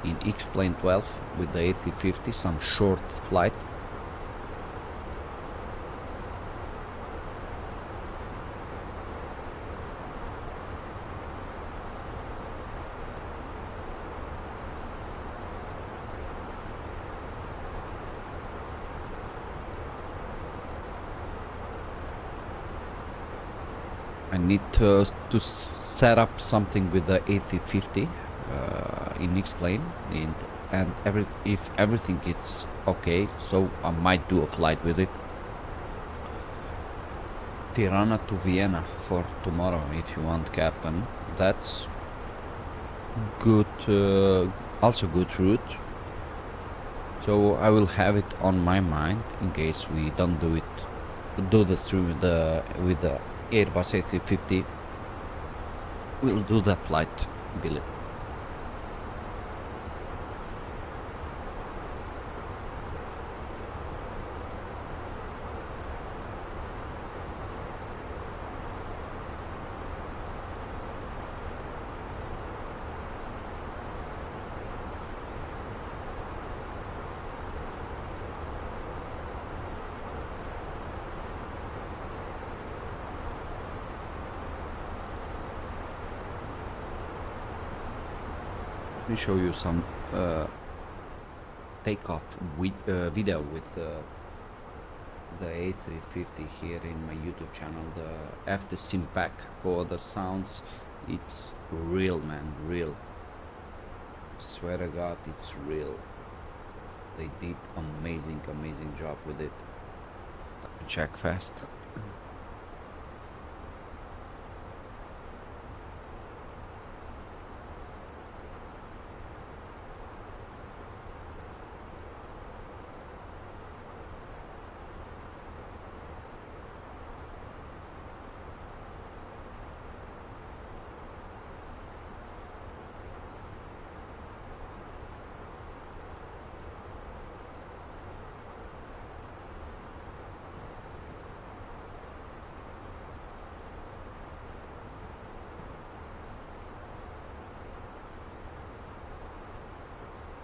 in X-Plane 12 with the A350, some short flight. I need to set up something with the A350 in X-Plane, and if everything is okay, so I might do a flight with it. Tirana to Vienna for tomorrow, if you want, Captain. That's good, also good route. So I will have it on my mind in case we don't do this through with the Airbus A350. We'll do that flight, Billy. Let me show you some takeoff video with the A350 here in my YouTube channel. The VATSIM pack for the sounds, it's real, man, real. Swear to God, it's real. They did amazing job with it. Let me check fast.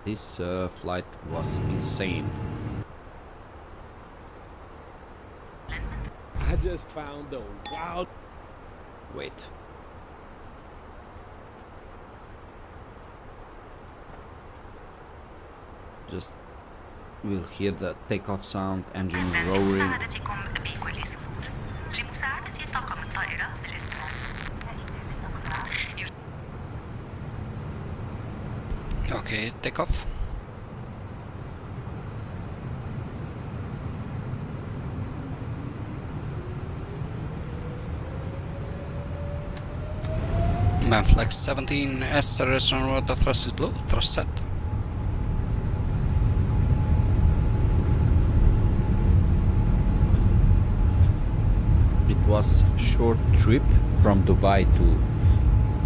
This flight was insane. I just found the wild. Wait. Just we'll hear the takeoff sound, engine roaring. لمساعدتكم بكل سرور. لمساعدة طاقم الطائرة بالاستماع. Okay, takeoff. Manflex 17 acceleration rotor thrust is below, thrust set. It was a short trip from Dubai to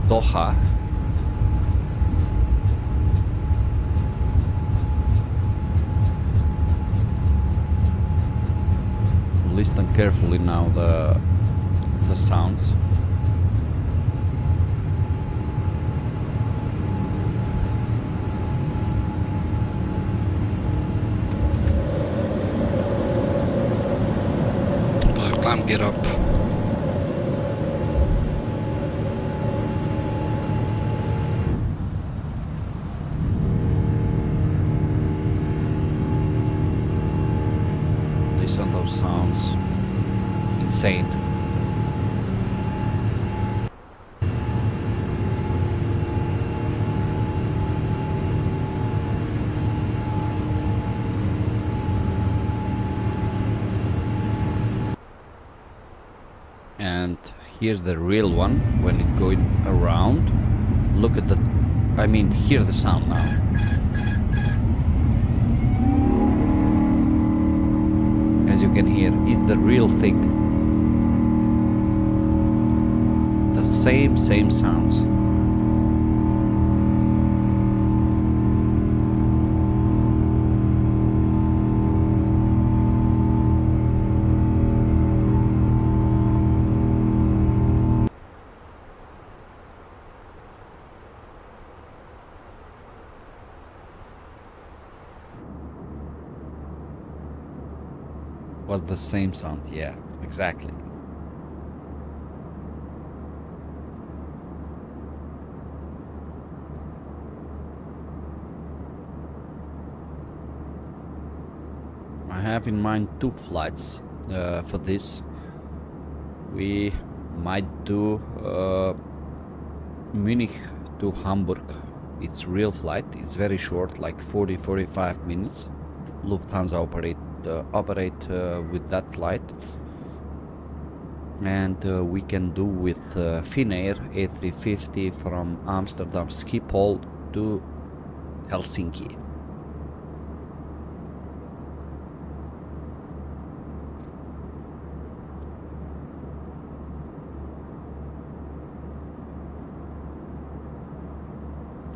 Doha. Listen carefully now the sounds. Climb, get up. Listen to those sounds. Insane. And here's the real one when it going around. Look at the, I mean, hear the sound now. As you can hear, it's the real thing. The same sounds. Was the same sound, yeah, exactly. I have in mind two flights for this. We might do Munich to Hamburg. It's real flight, it's very short, like 40-45 minutes. Lufthansa operate with that flight, and we can do with Fenix A320 from Amsterdam Schiphol to Helsinki.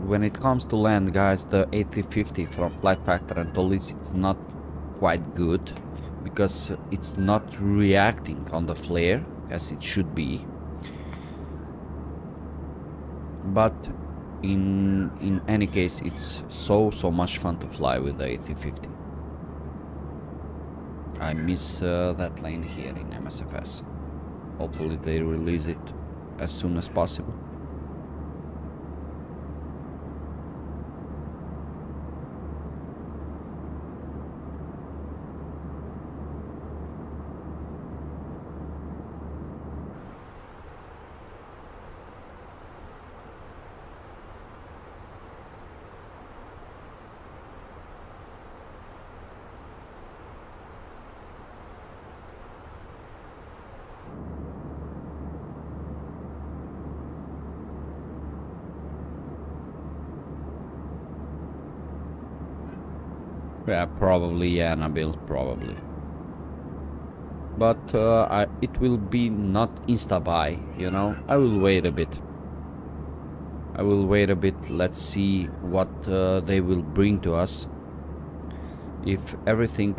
When it comes to land, guys, the A350 from Flight Factor and Tolis, it's not quite good because it's not reacting on the flare as it should be, but in any case it's so much fun to fly with the A350. I miss that lane here in Msfs. Hopefully they release it as soon as possible. Yeah, probably, yeah, Nabil, probably. But it will be not insta-buy, you know. I will wait a bit. Let's see what they will bring to us. If everything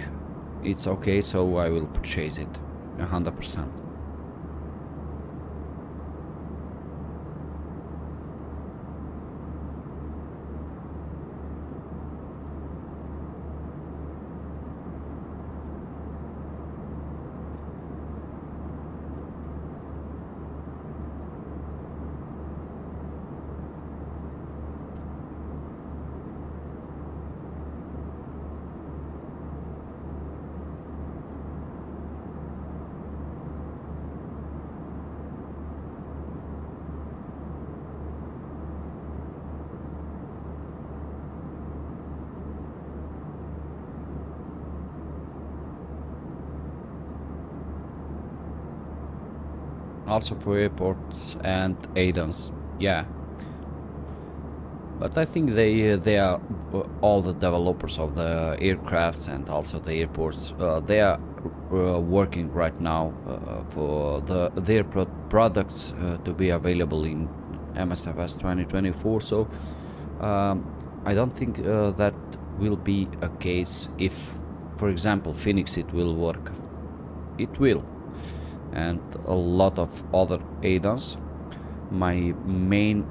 it's okay, so I will purchase it 100%. also for airports and ADANs, yeah. But I think they are all the developers of the aircrafts and also the airports. They are working right now for their products to be available in Msfs 2024. So I don't think that will be a case if, for example, Fenix it will work. It will, and a lot of other ADANs. My main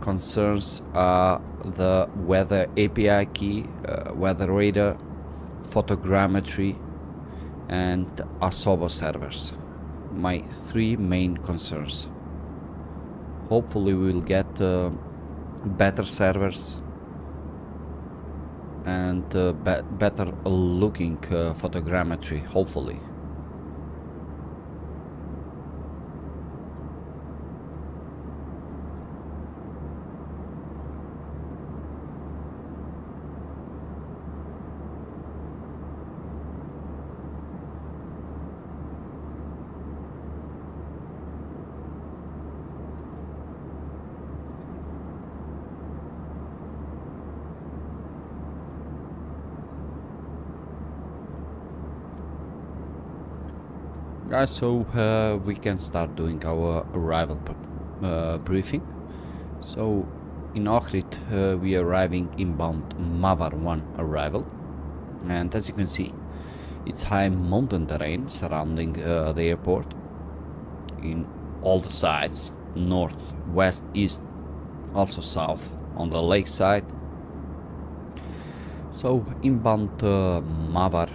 concerns are the weather API key, weather radar, photogrammetry, and Asobo servers. My three main concerns. Hopefully we'll get better servers and better looking photogrammetry, hopefully. Guys, so we can start doing our arrival briefing. So in Ohrid we are arriving inbound Mavar 1 arrival, and as you can see it's high mountain terrain surrounding the airport in all the sides, north, west, east, also south on the lake side. So inbound Mavar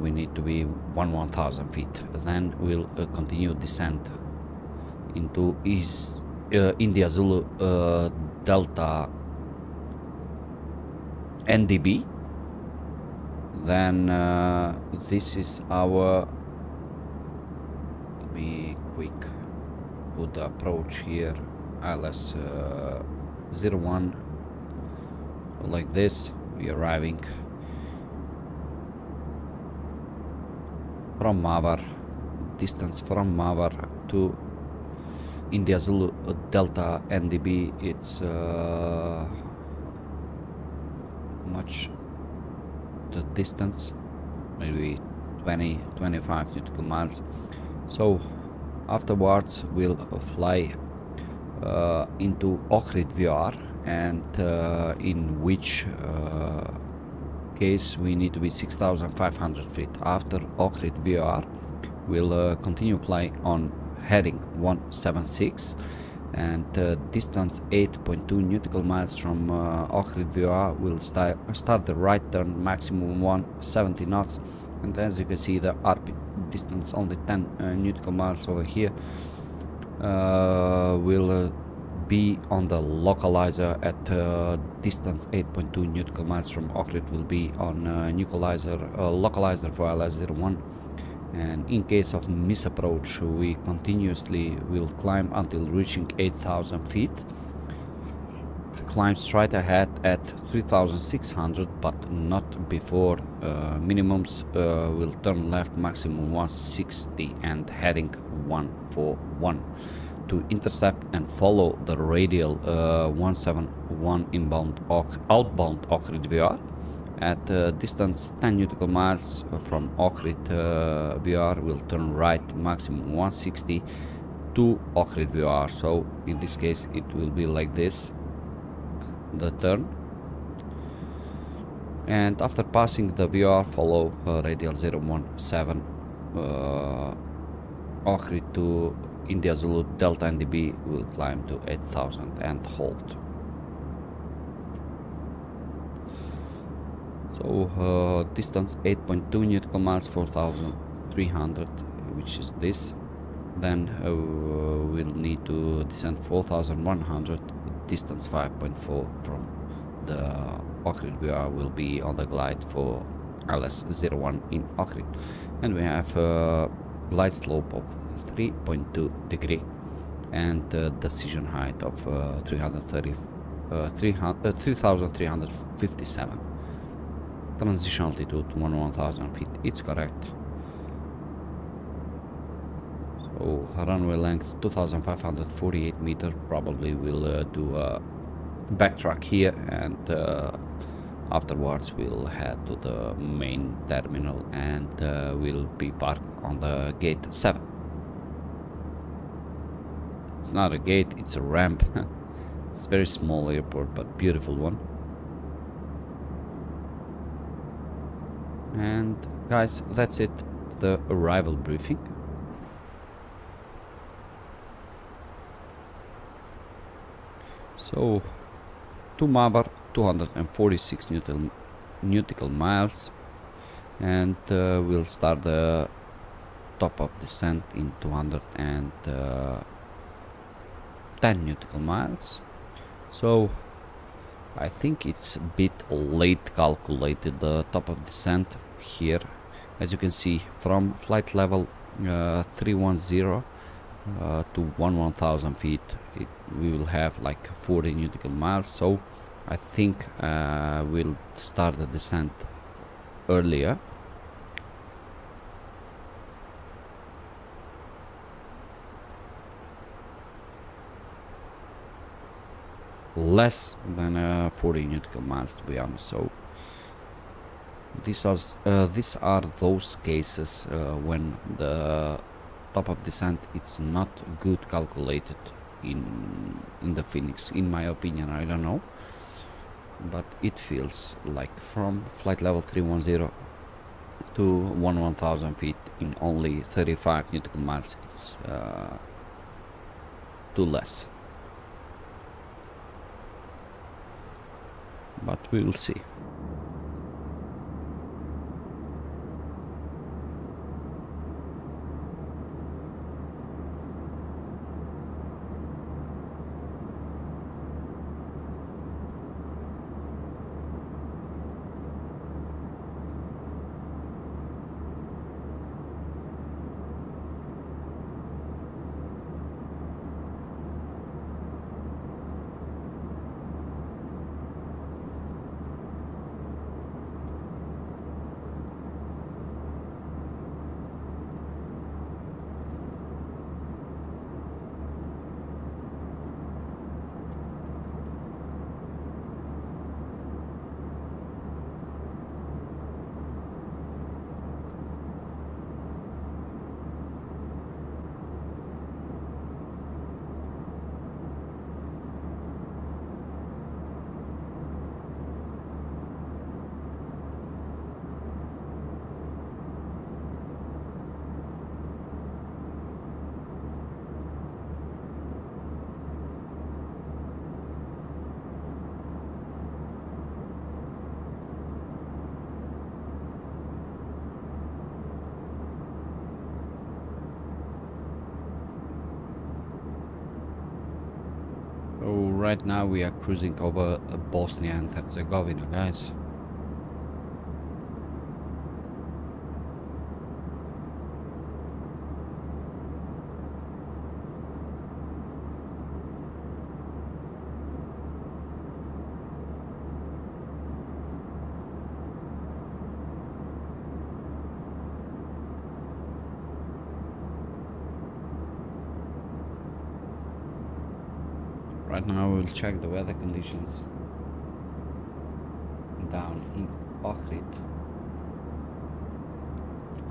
we need to be 1000 feet, then we'll continue descent into India Zulu Delta NDB. Then this is our, let me quick put the approach here, ILS 01, so like this. We are arriving from Mavar, distance from Mavar to India Zulu Delta NDB, it's much the distance, maybe 20-25 nautical miles. So afterwards we'll fly into Ohrid VR, and in which case we need to be 6500 feet. After Ohrid VR we'll continue flying on heading 176, and distance 8.2 nautical miles from Ohrid VR. We'll start the right turn, maximum 170 knots, and as you can see the RP distance only 10 nautical miles over here. We'll be on the localizer at distance 8.2 nautical miles from Ohrid. Will be on localizer for LS01, and in case of misapproach we continuously will climb until reaching 8000 feet, climb straight ahead at 3600 but not before minimums. Will turn left, maximum 160 and heading 141 to intercept and follow the radial 171 outbound Ohrid VR at distance 10 nautical miles from Ohrid VR. Will turn right, maximum 160 to Ohrid VR. So in this case it will be like this, the turn, and after passing the VR follow radial 017 Ohrid to India Zulu Delta NDB. Will climb to 8000 and hold. So distance 8.2 nautical miles, 4300, which is this. Then we'll need to descend 4100, distance 5.4 from the Ohrid VR. Will be on the glide for LS01 in Ohrid, and we have a glide slope of 3.2 degree and decision height of 3357. Transition altitude 1000 feet. It's correct. So So runway length 2548 meters. Probably we'll do a backtrack here, and afterwards we'll head to the main terminal, and we'll be parked on the gate 7. It's not a gate, it's a ramp. It's a very small airport, but beautiful one. And guys, that's it, the arrival briefing. So to Mavar, 246 nautical miles, and we'll start the top of descent in 210 nautical miles. So I think it's a bit late calculated the top of descent here. As you can see, from flight level 310 to 11,000 feet, we will have like 40 nautical miles. So I think we'll start the descent earlier. Less than 40 nautical miles, to be honest. So these are those cases when the top of descent it's not good calculated in the Fenix, in my opinion. I don't know, but it feels like from flight level 310 to 11,000 feet in only 35 nautical miles, it's too less. But we will see. So right now we are cruising over Bosnia and Herzegovina, guys. Right now we'll check the weather conditions down in Ohrid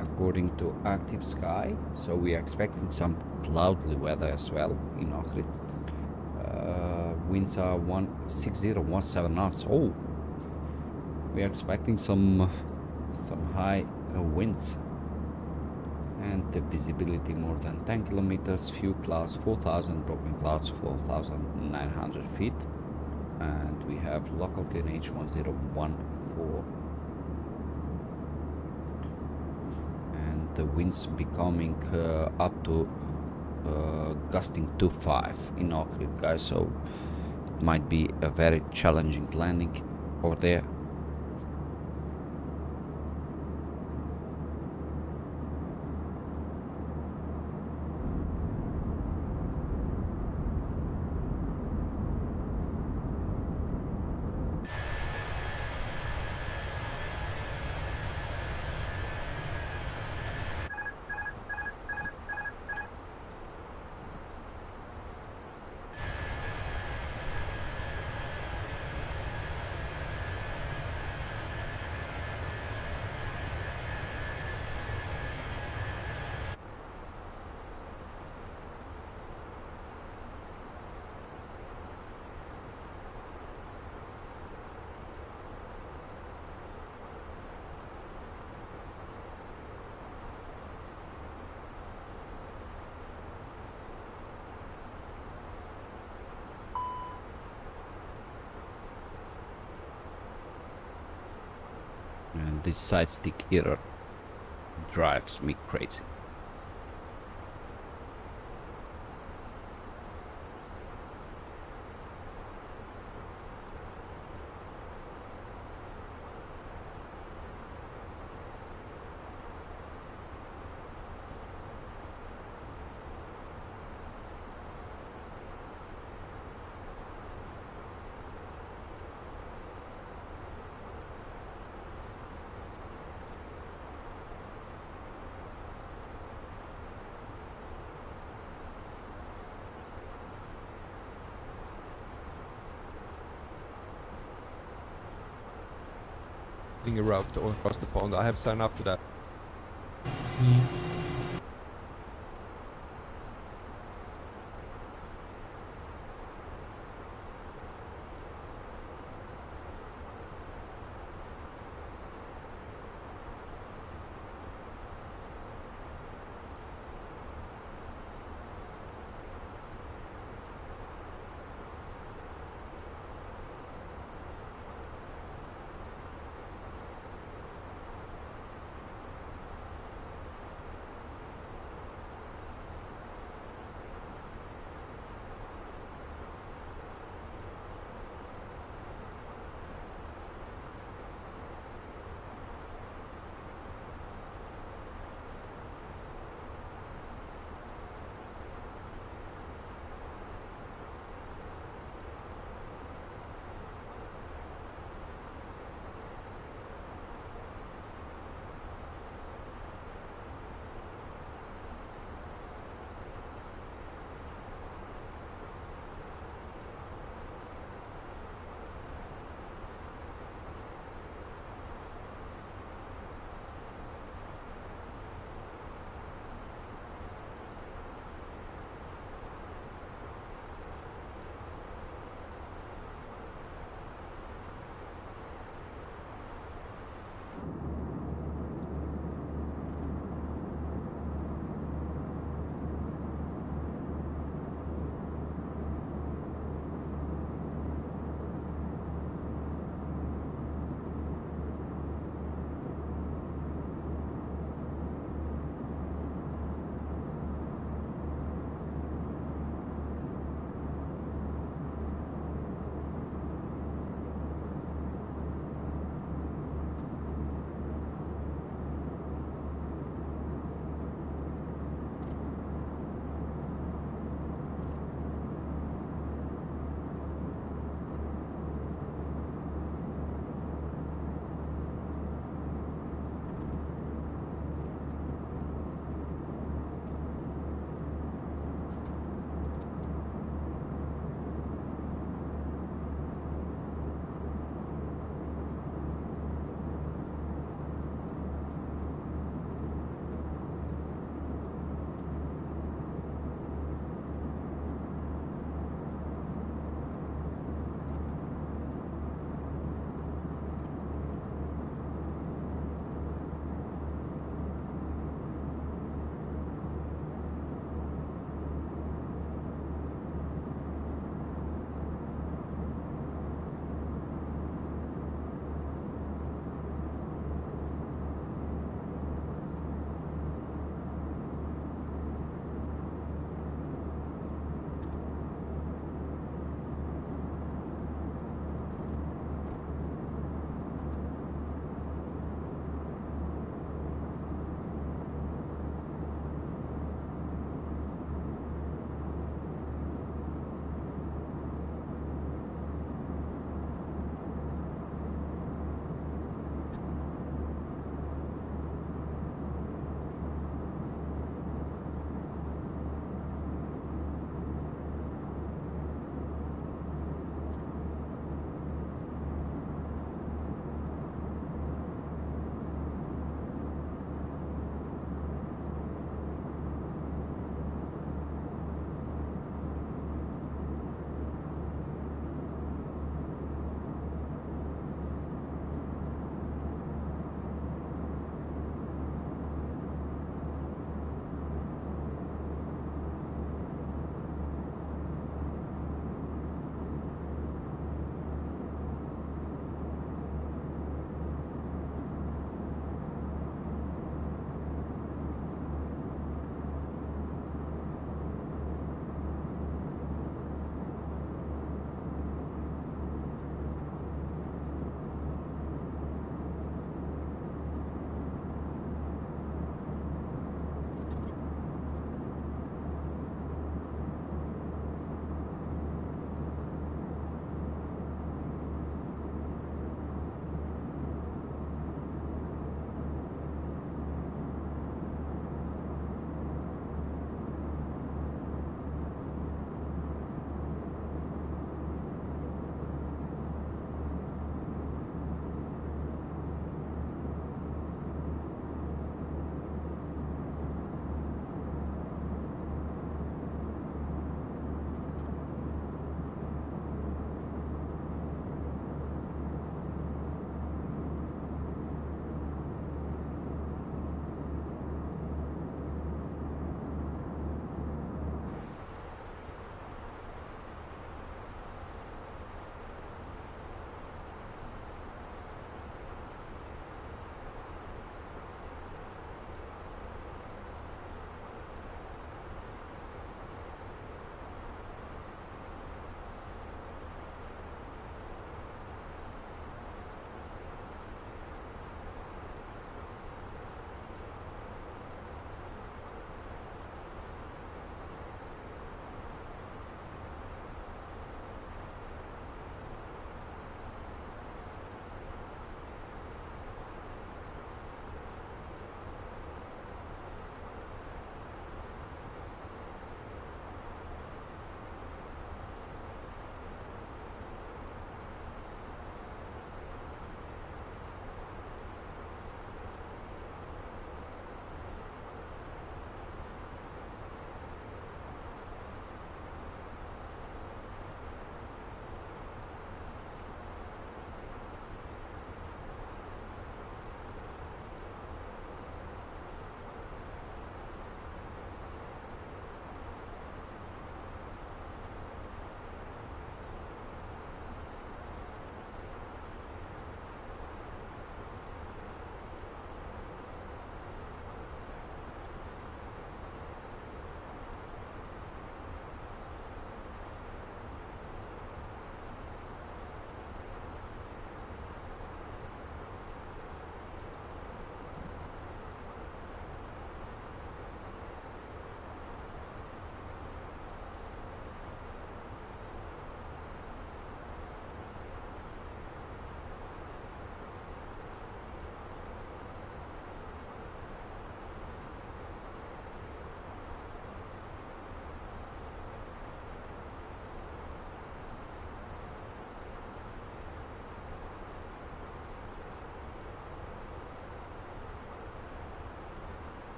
according to active sky. So we are expecting some cloudy weather as well in Ohrid. Winds are 160-170 knots. Oh, we are expecting some high winds. And the visibility more than 10 kilometers, few clouds, 4,000, broken clouds, 4,900 feet. And we have local QNH 1014. And the winds becoming up to gusting to 5 in Ohrid, guys. So it might be a very challenging landing over there. And this side stick error drives me crazy. A route all across the pond. I have signed up to that.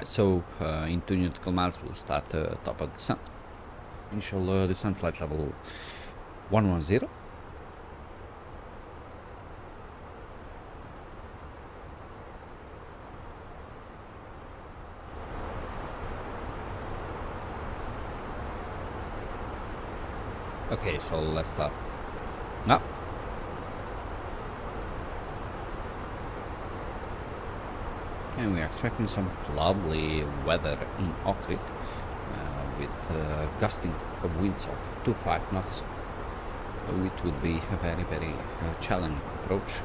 So in 2 nautical miles we'll start top of the sun. Initial descent flight level 110. Okay, so let's start now. And we are expecting some cloudy weather in Ohrid with gusting of winds of 25 knots, which would be a very, very challenging approach.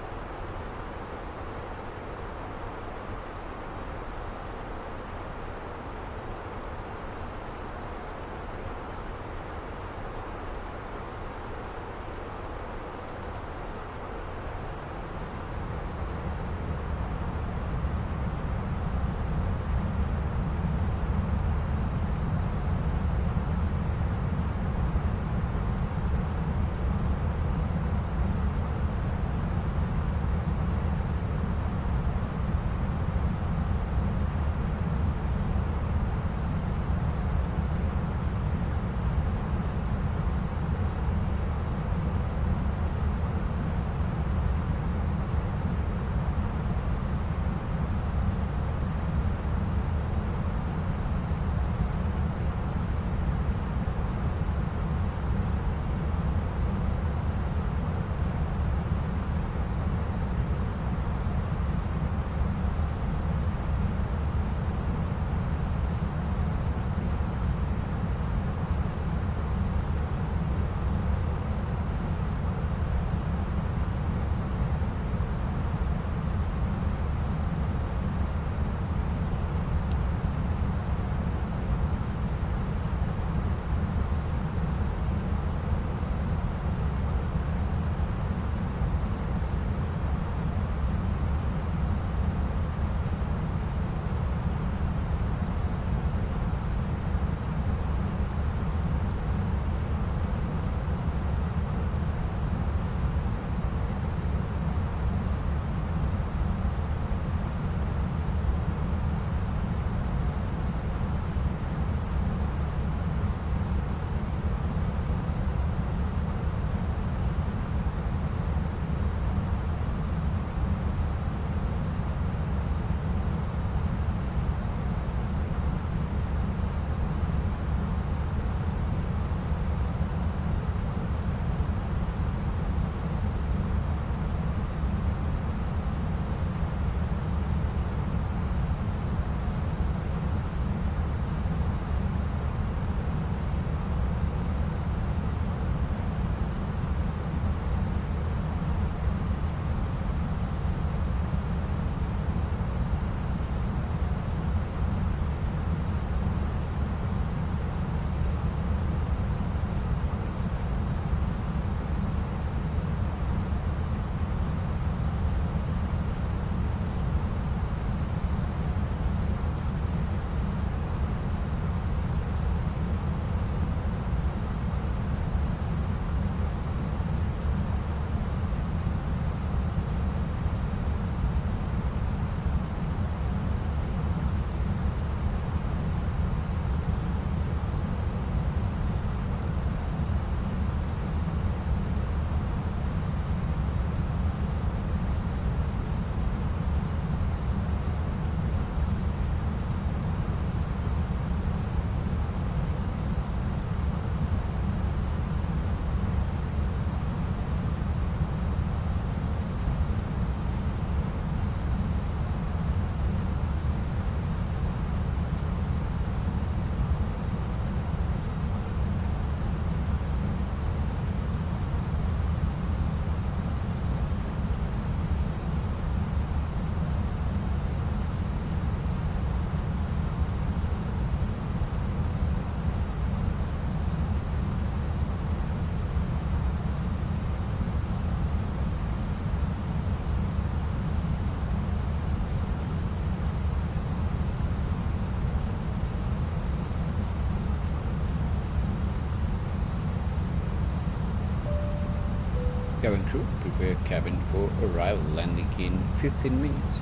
Cabin crew, prepare cabin for arrival, landing in 15 minutes.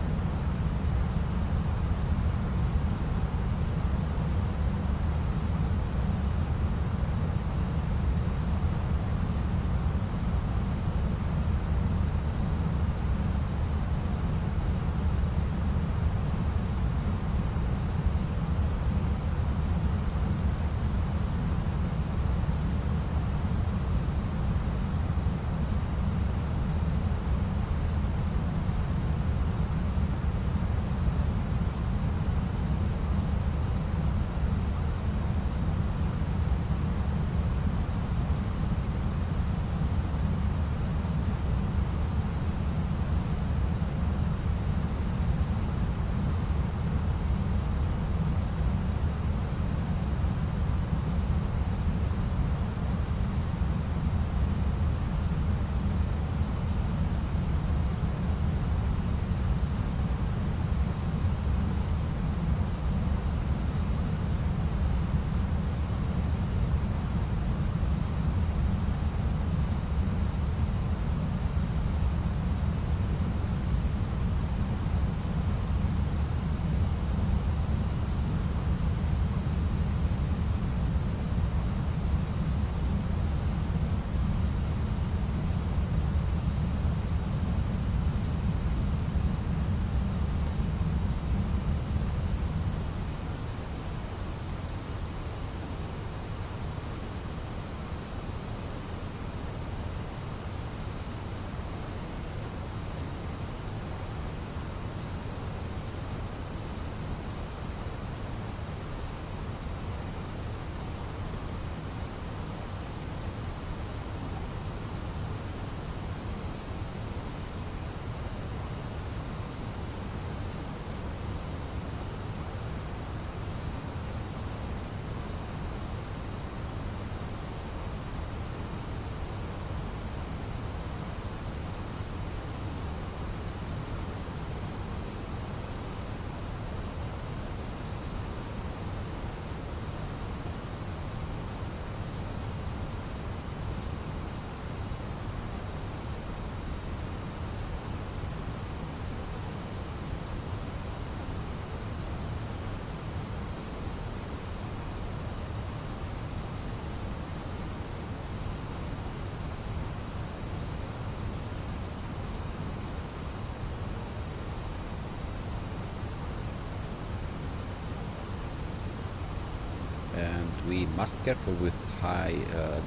we must careful with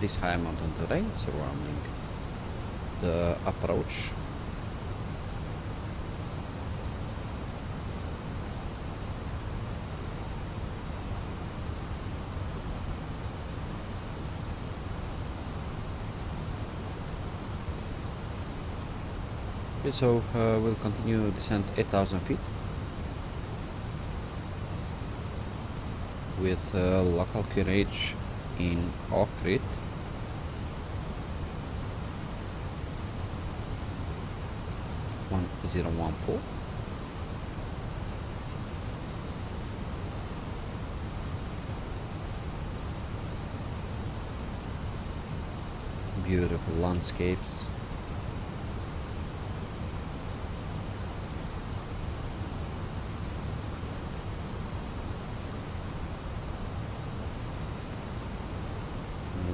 this high mountain terrain surrounding the approach. Okay, so we'll continue descent 8,000 feet with local QNH in Ohrid. One 014. Beautiful landscapes.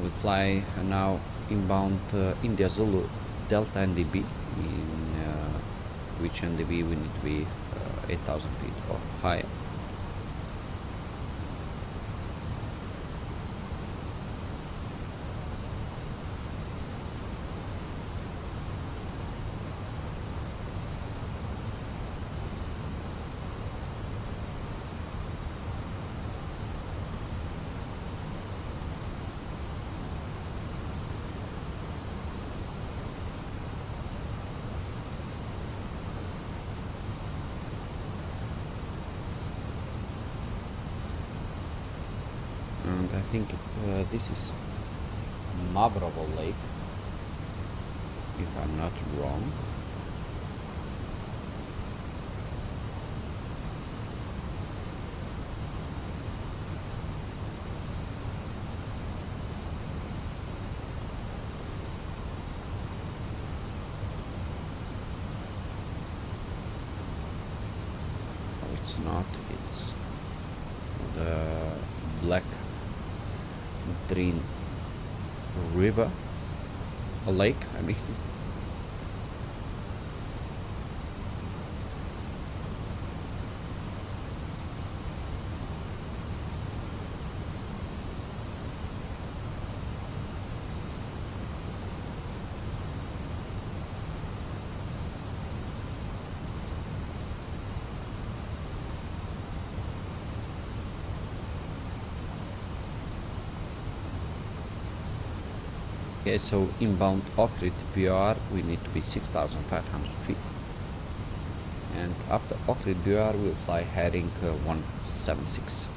We fly now inbound India Zulu Delta NDB, in which NDB we need to be 8,000 feet or higher. And I think this is Mavrovo Lake, if I'm not wrong. Oh, it's not, it's the Black Drin River, a lake, I mean. Okay, so inbound Ohrid VR we need to be 6,500 feet, and after Ohrid VR we'll fly heading 176.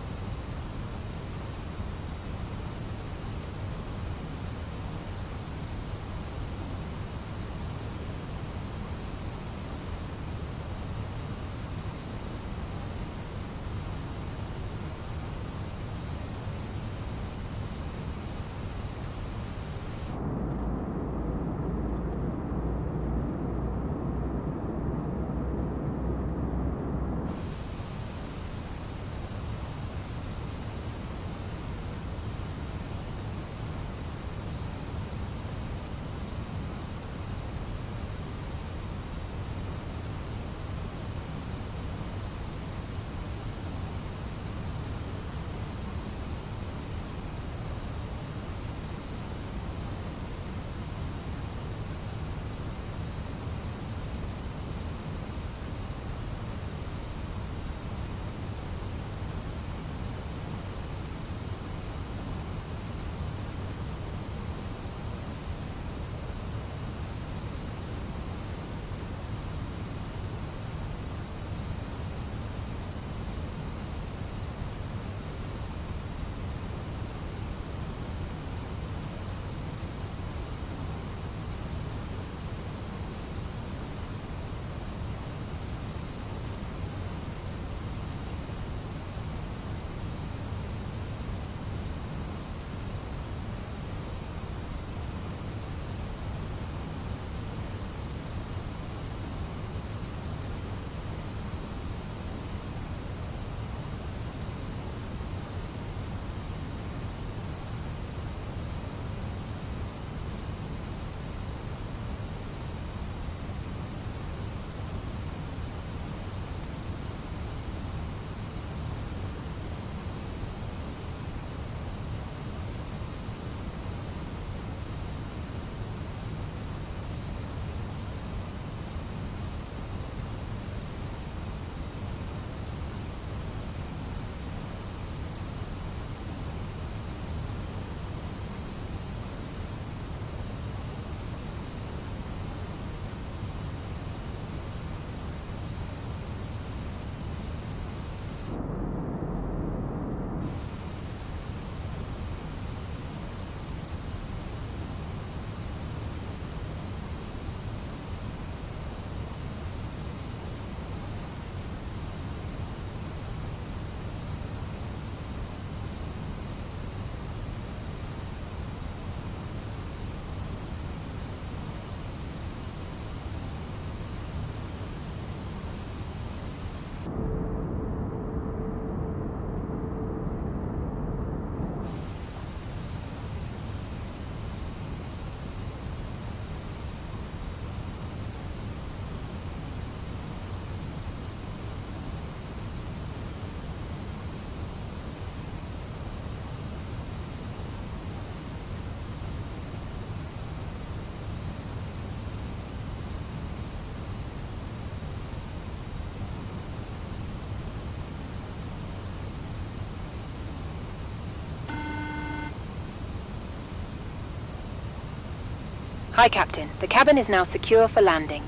Hi, Captain. The cabin is now secure for landing.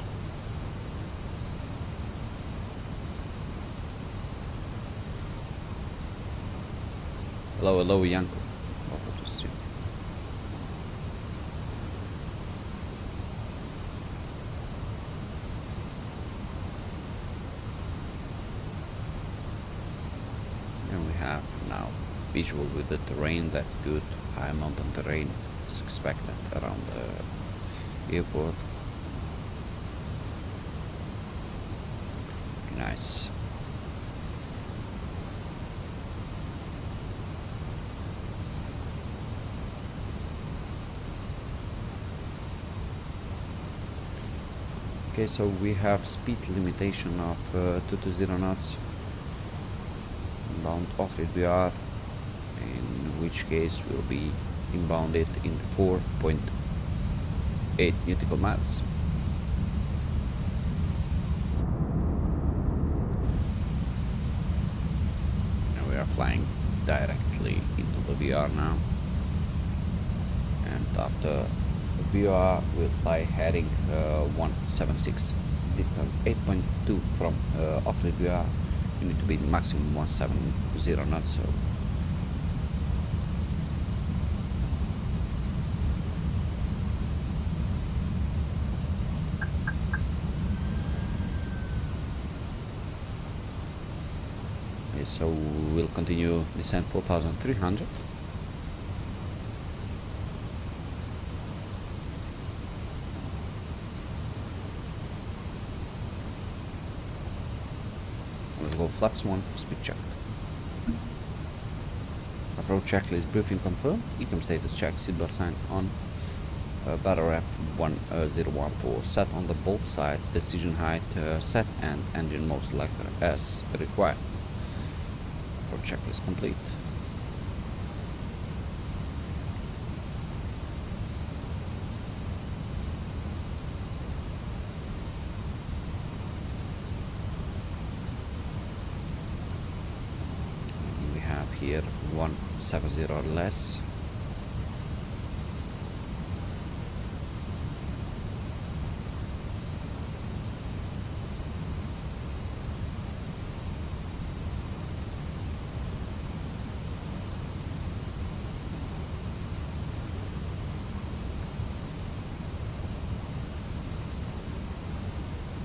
Hello, hello, Yanko. Welcome to the stream. And we have now visual with the terrain. That's good. High mountain terrain is expected around the airport. Nice. Okay, so we have speed limitation of 220 knots inbound Ohrid VR, in which case we'll be inbounded in 4.8 nautical miles. And we are flying directly into the VR now, and after VR will fly heading 176, distance 8.2 from Ohrid VR. You need to be maximum 170 knots. So okay, so we'll continue descent 4,300. Let's go flaps 1, speed check. Approach checklist briefing confirmed. Ecom status check, seatbelt sign on. Battle F1014 set on the bolt side, decision height set, and engine mode selector as required. Approach checklist complete. Here 170 less.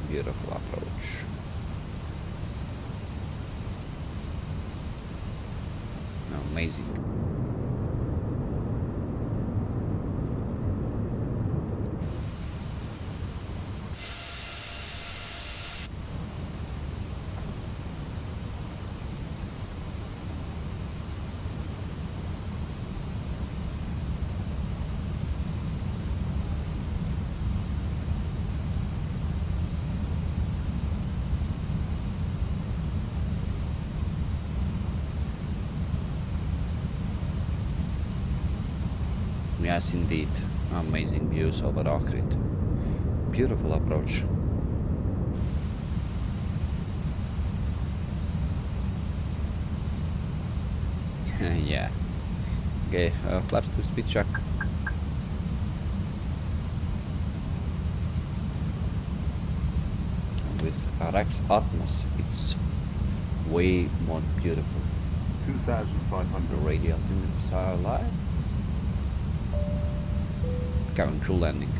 Beautiful approach. Amazing. Yes, indeed. Amazing views over Ohrid. Beautiful approach. Yeah. Okay, flaps to speed check. With RX Atmos, it's way more beautiful. 2,500. Radial altimeters are alive. Cabin crew landing.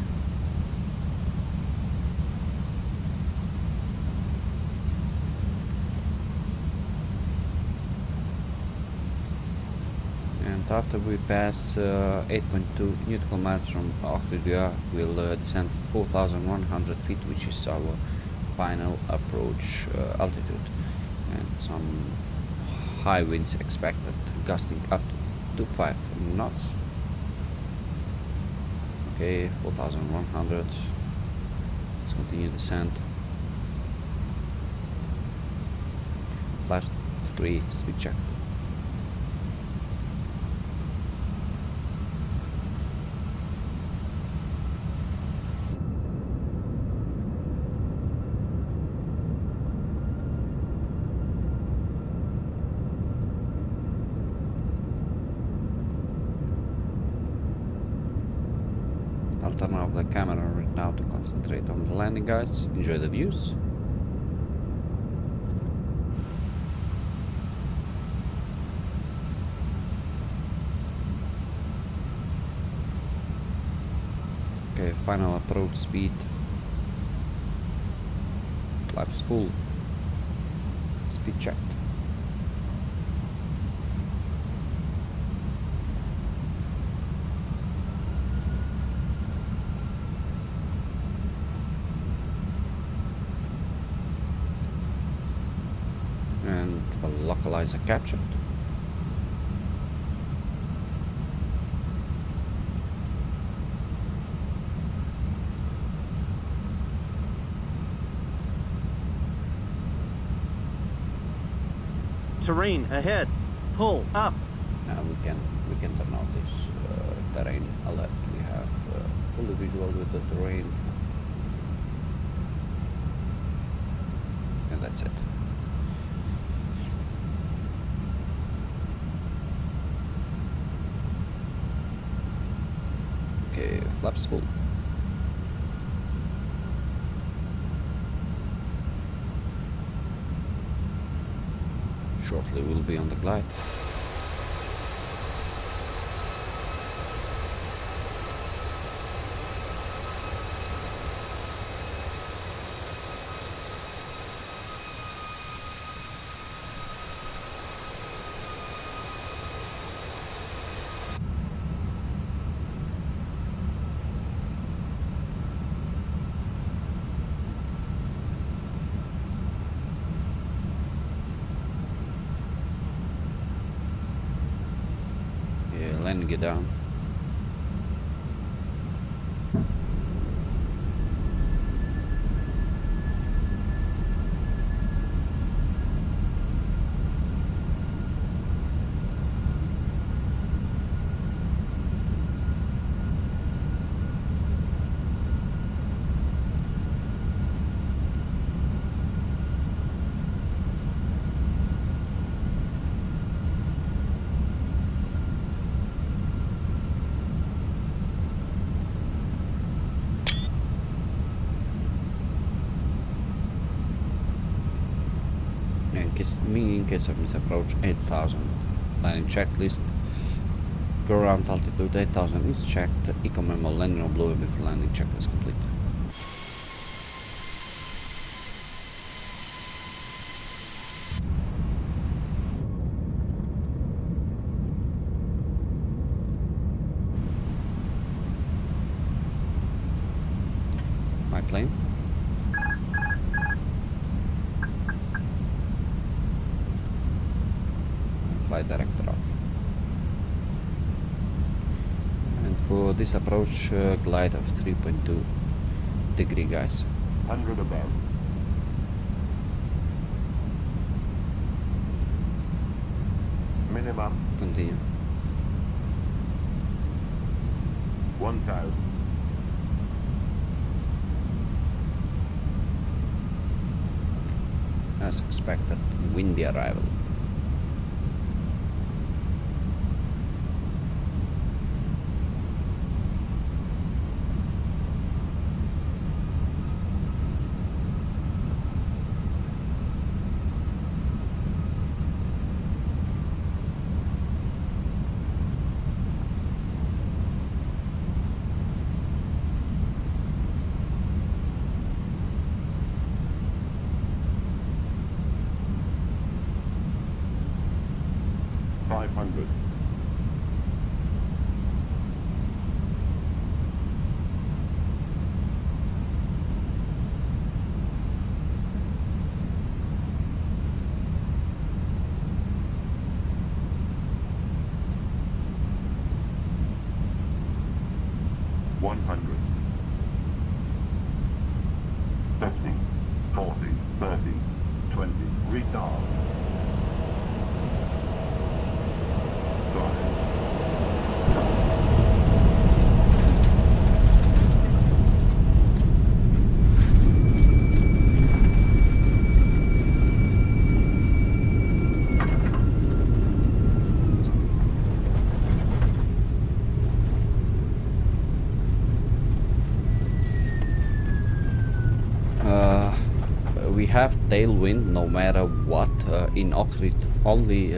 And after we pass 8.2 nautical miles from Ohrid, we'll descend 4,100 feet, which is our final approach altitude, and some high winds expected, gusting up to 5 knots. Okay, 4,100. Let's continue descent. Flaps 3, speed check. turn off the camera right now to concentrate on the landing, guys. Enjoy the views. Okay, final approach speed. Flaps full. Speed checked. And a localizer captured. Terrain ahead. Pull up. Now we can turn on this terrain alert. We have fully visual with the terrain, and that's it. Okay, flaps full. Shortly we'll be on the glide. Landing it down. In case of misapproach, 8,000 landing checklist. Ground altitude 8,000 is checked. Eco memo landing on blue before landing checklist complete. My plane. Flight director off. And for this approach, glide of 3.2 degree, guys. 100 above. Minimum. Continue. 1,000. As expected, windy arrival. have tailwind no matter what. In Ohrid, only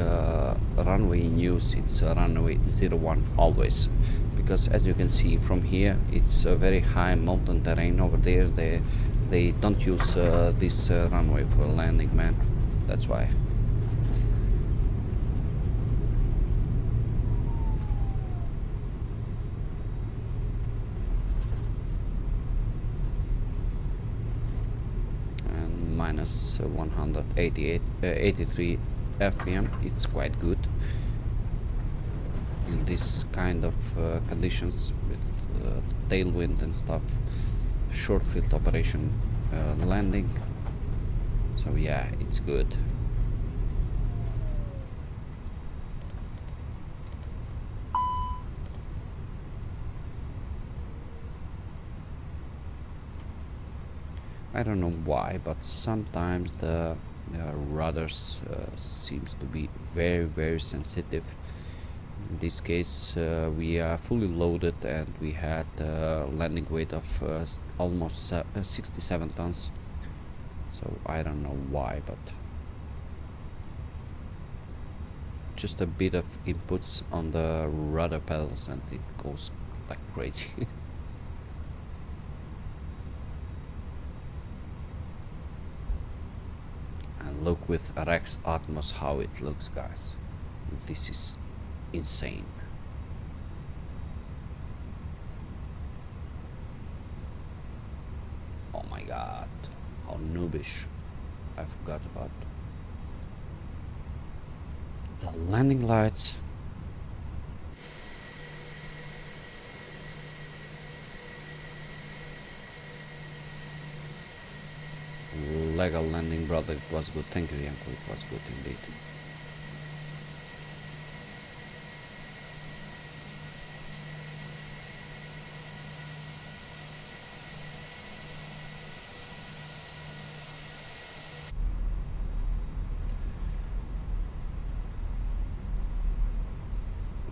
runway in use, it's runway 01 always. Because as you can see from here, it's a very high mountain terrain over there. They don't use this runway for landing, man. That's why. And minus 183 FPM, it's quite good in this kind of conditions with tailwind and stuff. Short field operation landing, so yeah, it's good. I don't know why, but sometimes the rudders seems to be very sensitive. In this case, we are fully loaded and we had landing weight of almost 67 tons. So I don't know why, but just a bit of inputs on the rudder pedals and it goes like crazy. And look with Rex Atmos how it looks, guys. This is insane. Oh my god, how noobish. I forgot about the landing lights. Legal landing, brother, it was good. Thank you, Yanko, it was good indeed.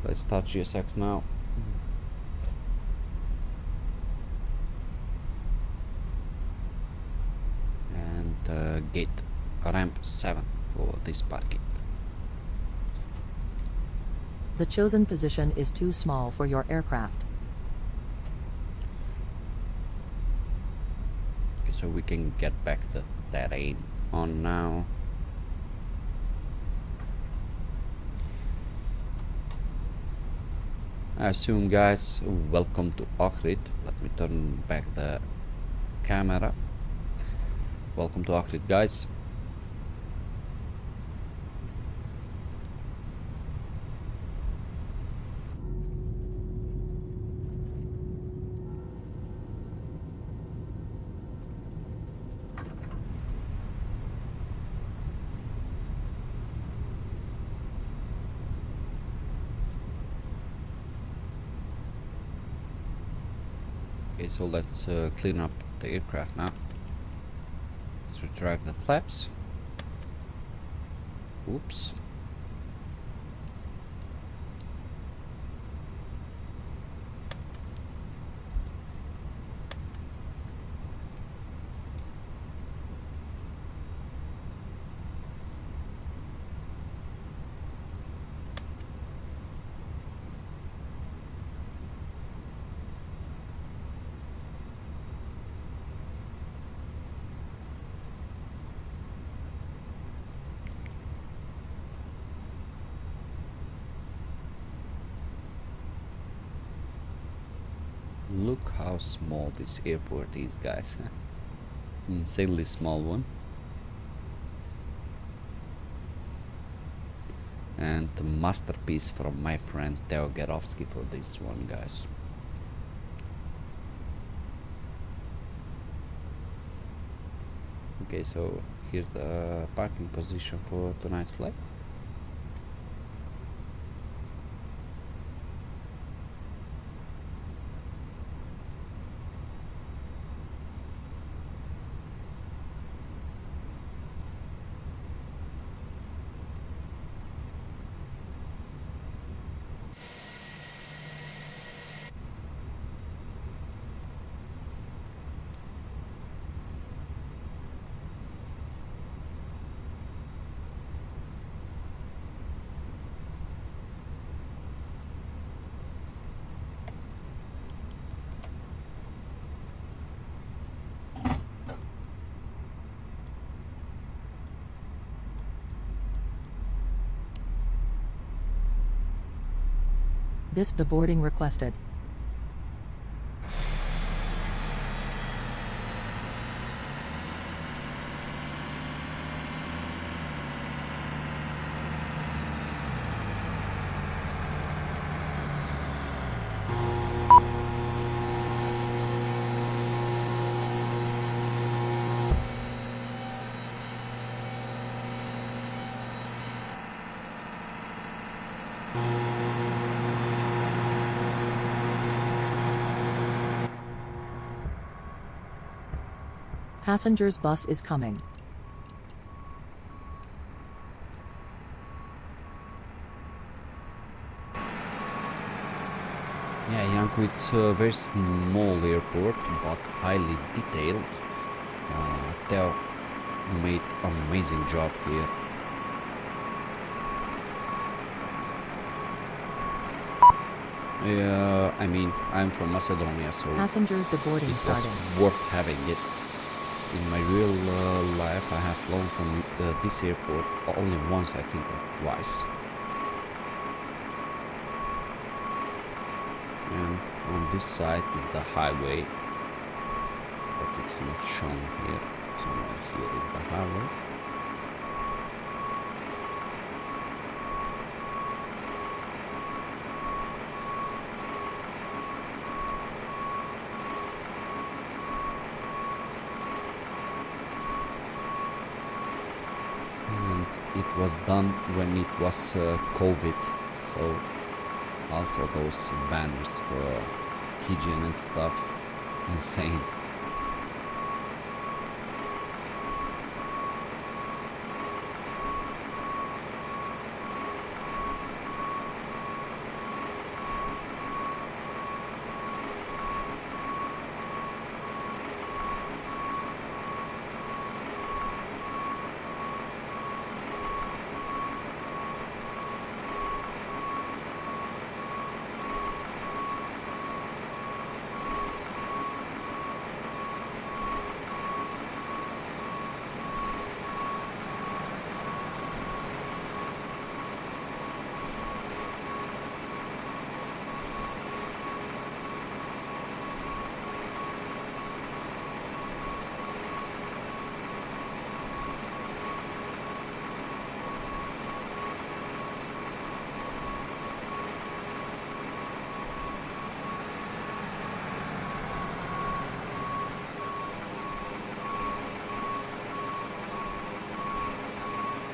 Let's start GSX now. And gate ramp 7 for this parking. The chosen position is too small for your aircraft. Okay, so we can get back the terrain on now. I assume, guys, welcome to Ohrid. Let me turn back the camera. Welcome to Ohrid, guys. Okay, so let's clean up the aircraft now. Let's retract the flaps. Oops. Look how small this airport is, guys. Insanely small one. And the masterpiece from my friend Theo Gerovsky for this one, guys. Okay, so here's the parking position for tonight's flight. This deboarding requested. Passengers bus is coming. Yeah, Yanko, it's a very small airport, but highly detailed. They made an amazing job here. I mean, I'm from Macedonia, so Passengers deboarding it's starting. worth having it. In my real life, I have flown from this airport only once, I think, or twice. And on this side is the highway, but it's not shown here. Somewhere here is the highway. And it was done when it was COVID, so also those banners for hygiene and stuff, insane.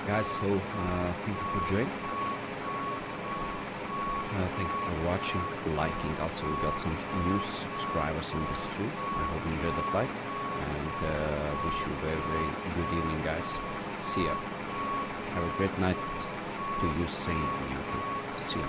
Guys, so thank you for joining. Thank you for watching, liking. Also, we got some new subscribers in the stream. I hope you enjoyed the flight, and wish you a very, very good evening, guys. See ya. Have a great night to you, sane. See ya.